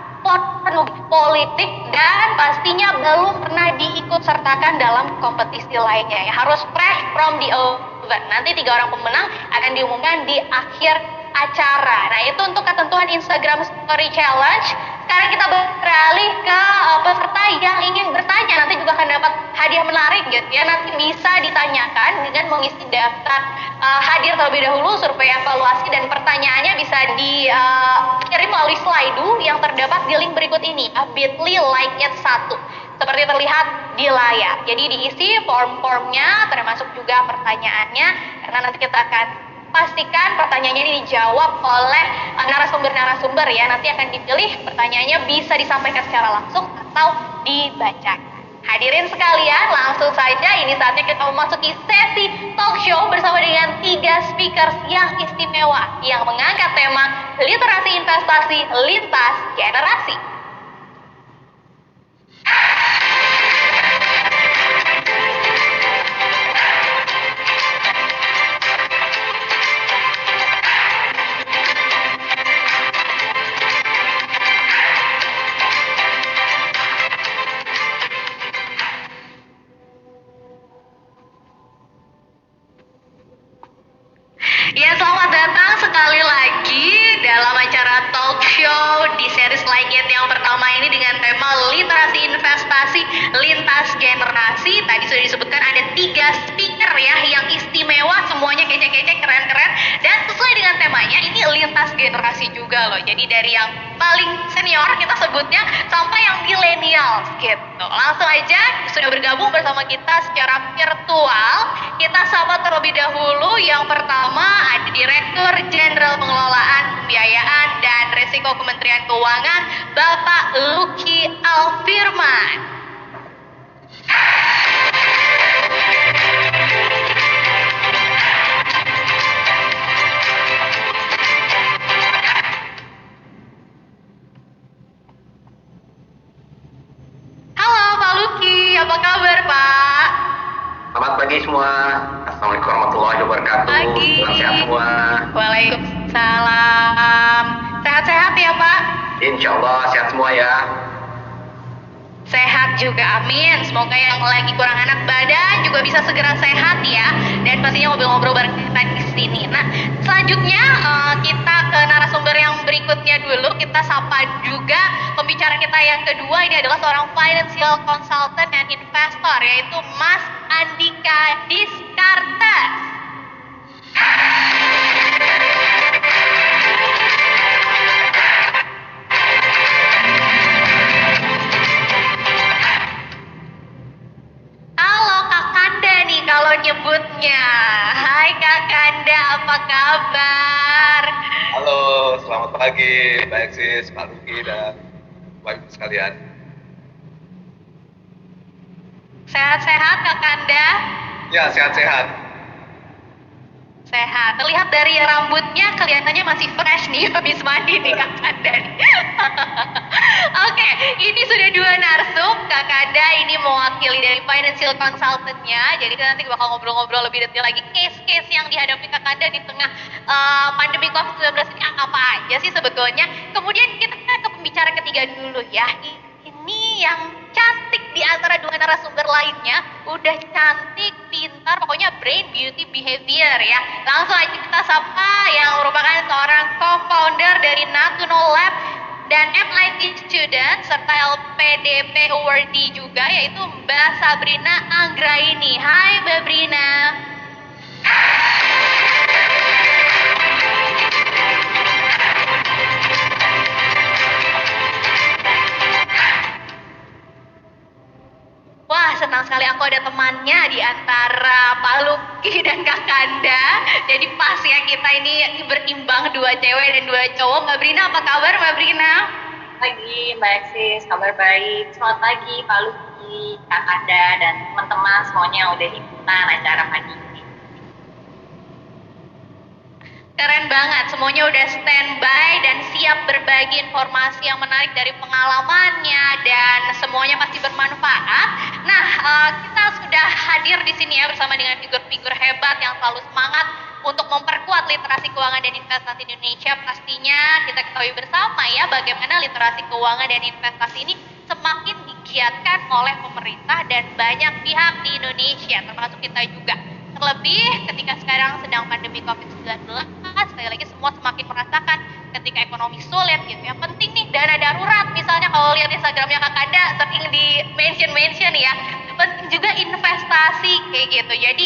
politik, dan pastinya belum pernah diikut sertakan dalam kompetisi lainnya ya. Harus fresh from the oven. Nanti 3 orang pemenang akan diumumkan di akhir acara. Nah, itu untuk ketentuan Instagram Story Challenge. Sekarang kita beralih ke peserta yang ingin bertanya. Nanti juga akan dapat hadiah menarik gitu ya. Nanti bisa ditanyakan dengan mengisi daftar hadir terlebih dahulu, survei evaluasi, dan pertanyaannya bisa dikirim melalui Slido yang terdapat di link berikut ini, bit.ly LikeIt1, seperti terlihat di layar. Jadi diisi form-formnya, termasuk juga pertanyaannya, karena nanti kita akan pastikan pertanyaannya ini dijawab oleh narasumber-narasumber ya. Nanti akan dipilih, pertanyaannya bisa disampaikan secara langsung atau dibacakan. Hadirin sekalian, langsung saja ini saatnya kita memasuki sesi talk show bersama dengan 3 speakers yang istimewa yang mengangkat tema literasi investasi lintas generasi. Ya, selamat datang sekali lagi dalam acara talk show di series Like It yang pertama ini dengan tema literasi investasi lintas generasi. Tadi sudah disebutkan ada 3 speaker ya yang istimewa, semuanya kece-kece, keren-keren, dan sesuai dengan temanya ini lintas generasi juga loh. Jadi dari yang paling senior kita sebutnya sampai yang millennials gitu. Langsung aja sudah bergabung bersama kita secara virtual. Kita sapa terlebih dahulu. Yang pertama ada Direktur Jenderal Pengelolaan Pembiayaan dan Risiko Kementerian Keuangan, Bapak Lucky Alfirman. Halo Pak Lucky, apa kabar Pak? Selamat pagi semua. Assalamualaikum warahmatullahi wabarakatuh. Pagi. Selamat sehat semua. Waalaikumsalam. Sehat-sehat ya Pak? Insya Allah sehat semua ya. Sehat juga, amin. Semoga yang lagi kurang enak badan juga bisa segera sehat ya. Dan pastinya ngobrol-ngobrol bareng kita di sini. Nah, selanjutnya kita ke narasumber yang berikutnya dulu. Kita sapa juga pembicara kita yang kedua. Ini adalah seorang financial consultant dan investor, yaitu Mas Andika Diskartes. Halo Kak Kanda nih kalau nyebutnya. Hai Kak Kanda, apa kabar? Halo, selamat pagi, Mbak Eksis, Pak Luki, dan Bapak Ibu sekalian. Sehat-sehat Kak Kanda? Ya, sehat-sehat. Sehat. Terlihat dari rambutnya kelihatannya masih fresh nih habis mandi nih Kak Kanda. Oke, ini sudah dua narsum. Kak Kanda ini mewakili dari financial consultant-nya. Jadi kita nanti bakal ngobrol-ngobrol lebih detail lagi case-case yang dihadapi Kak Kanda di tengah pandemi COVID-19 ini apa aja sih sebetulnya. Kemudian kita ke pembicara ketiga dulu ya. Ini yang cantik di antara dua narasumber lainnya, udah cantik, pintar, pokoknya brain, beauty, behavior ya. Langsung aja kita sapa yang merupakan seorang co-founder dari Natuno Lab dan MIT student serta LPDP awardee juga, yaitu Mbak Sabrina Anggraini. Hai Mbak Brina. Wah, senang sekali aku ada temannya di antara Pak Luki dan Kak Kanda. Jadi pas ya kita ini berimbang dua cewek dan dua cowok. Mbak Brina, apa kabar Mbak Brina? Pagi Mbak Eksis, kabar baik. Selamat pagi Pak Luki, Kak Kanda, dan teman-teman semuanya yang udah ikutan acara pagi ini. Keren banget, semuanya udah standby dan siap berbagi informasi yang menarik dari pengalamannya dan semuanya pasti bermanfaat. Nah, kita sudah hadir di sini ya bersama dengan figur-figur hebat yang selalu semangat untuk memperkuat literasi keuangan dan investasi Indonesia. Pastinya kita ketahui bersama ya bagaimana literasi keuangan dan investasi ini semakin digiatkan oleh pemerintah dan banyak pihak di Indonesia, termasuk kita juga. Terlebih ketika sekarang sedang pandemi COVID-19, sekali lagi semua semakin merasakan ketika ekonomi sulit gitu ya. Penting nih dana darurat, misalnya kalau lihat Instagramnya Kak Kanda sering di mention ya. Penting juga investasi kayak gitu. Jadi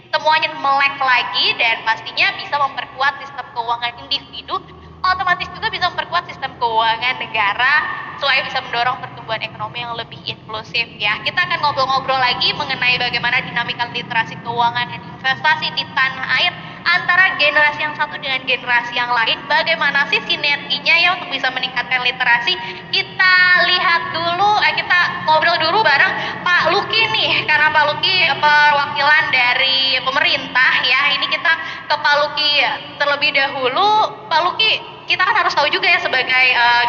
semuanya melek lagi dan pastinya bisa memperkuat sistem keuangan individu, otomatis juga bisa memperkuat sistem keuangan negara supaya bisa mendorong pertumbuhan ekonomi yang lebih inklusif ya. Kita akan ngobrol-ngobrol lagi mengenai bagaimana dinamika literasi keuangan dan investasi di tanah air antara generasi yang satu dengan generasi yang lain. Bagaimana sih sinerginya ya untuk bisa meningkatkan literasi? Kita lihat dulu, kita ngobrol dulu bareng Pak Luki nih, karena Pak Luki perwakilan dari pemerintah ya. Ini kita ke Pak Luki terlebih dahulu. Pak Luki, kita kan harus tahu juga ya sebagai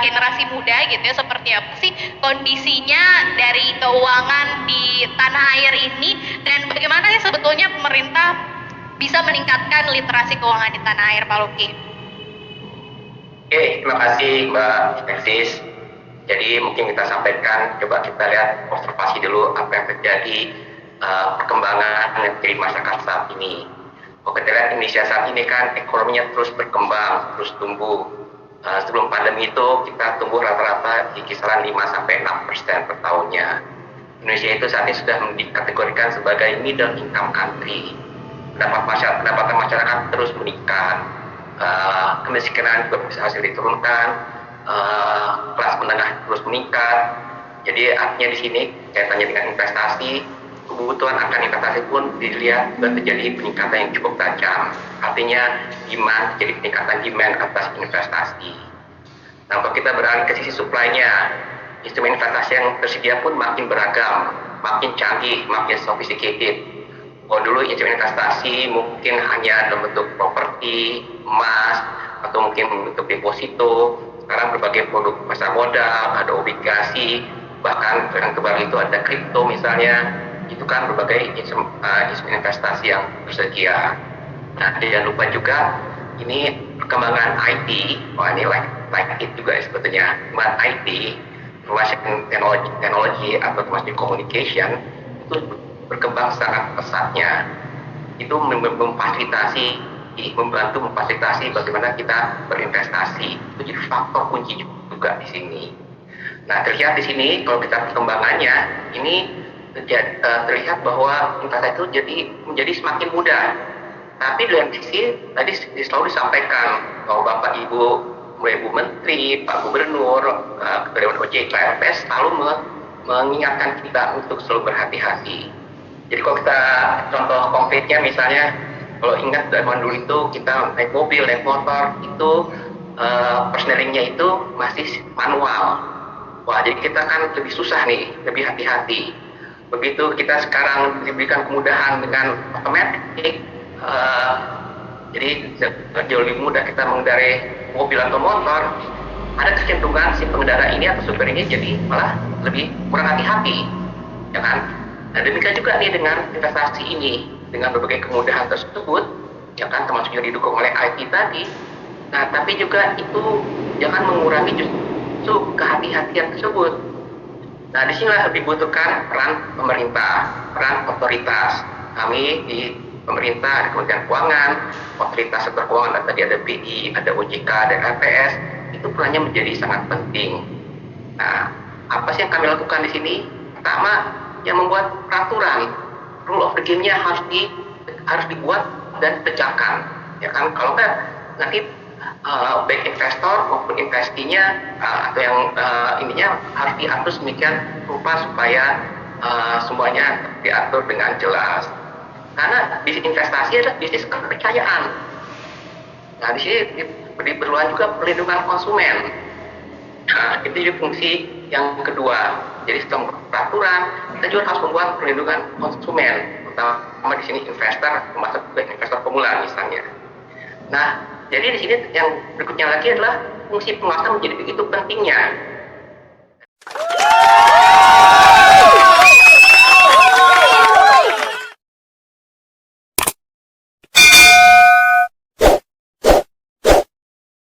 generasi muda gitu ya, seperti apa sih kondisinya dari keuangan di tanah air ini dan bagaimana sih sebetulnya pemerintah bisa meningkatkan literasi keuangan di tanah air, Pak Luki. Oke, terima kasih Mbak Eksis. Jadi mungkin kita sampaikan, coba kita lihat observasi dulu apa yang terjadi perkembangan yang terjadi masyarakat saat ini. Kalau kita lihat Indonesia saat ini kan ekonominya terus berkembang, terus tumbuh. Sebelum pandemi itu kita tumbuh rata-rata di kisaran 5-6% per tahunnya. Indonesia itu saat ini sudah dikategorikan sebagai middle income country. Pendapatan masyarakat terus meningkat, kemiskinan juga berhasil diturunkan, kelas menengah terus meningkat. Jadi artinya di sini kaitannya dengan investasi, kebutuhan akan investasi pun dilihat sudah terjadi peningkatan yang cukup tajam. Artinya demand, jadi peningkatan demand atas investasi. Nah, kalau kita beralih ke sisi supply-nya, instrumen investasi yang tersedia pun makin beragam, makin canggih, makin sophisticated. Kalau dulu instrumen investasi mungkin hanya dalam bentuk properti, emas, atau mungkin bentuk deposito. Sekarang berbagai produk pasar modal, ada obligasi, bahkan yang terbaru itu ada kripto misalnya. Itu kan berbagai instrumen investasi yang tersedia. Nah, jangan lupa juga ini perkembangan IT, ini like it juga sebetulnya. Perkembangan IT, information technology atau information communication itu berkembang sangat pesatnya. Itu membantu memfasilitasi bagaimana kita berinvestasi. Itu jadi faktor kunci juga di sini. Nah, terlihat di sini kalau kita perkembangannya ini terlihat bahwa investasi itu menjadi semakin mudah. Tapi di lain sisi tadi selalu disampaikan bahwa Bapak Ibu, mulai Bu Menteri, Pak Gubernur, Ketua Dewan OJK, LPS selalu mengingatkan kita untuk selalu berhati-hati. Jadi kalau kita contoh konkretnya misalnya, kalau ingat zaman dulu itu kita naik mobil, naik motor itu persnelingnya itu masih manual. Wah, jadi kita kan lebih susah nih, lebih hati-hati. Begitu kita sekarang diberikan kemudahan dengan otomatis, Jadi jauh lebih mudah kita mengendarai mobil atau motor, ada kecenderungan si pengendara ini atau supir ini jadi malah lebih kurang hati-hati, ya kan? Nah demikian juga nih dengan investasi ini, dengan berbagai kemudahan tersebut, ya kan, termasuk juga didukung oleh IT tadi. Nah tapi juga itu jangan mengurangi justru kehati-hatian tersebut. Nah disinilah dibutuhkan peran pemerintah, peran otoritas. Kami di pemerintah, ada Kementerian Keuangan, otoritas sektor keuangan, tadi ada BI, ada OJK, ada LPS, itu perannya menjadi sangat penting. Nah, apa sih yang kami lakukan di sini? Pertama, yang membuat peraturan, rule of the game-nya harus dibuat dan ditegakkan. Ya kan, kalau kan nanti baik investor maupun investinya atau yang ininya harus diatur sedemikian rupa supaya semuanya diatur dengan jelas. Karena bisnis investasi adalah bisnis kepercayaan. Nah, di sini diperlukan juga perlindungan konsumen. Nah, itu juga fungsi yang kedua. Jadi setelah peraturan, kita juga harus membuat perlindungan konsumen, terutama di sini investor, termasuk investor pemula misalnya. Nah, jadi di sini yang berikutnya lagi adalah fungsi pengawasan menjadi begitu pentingnya.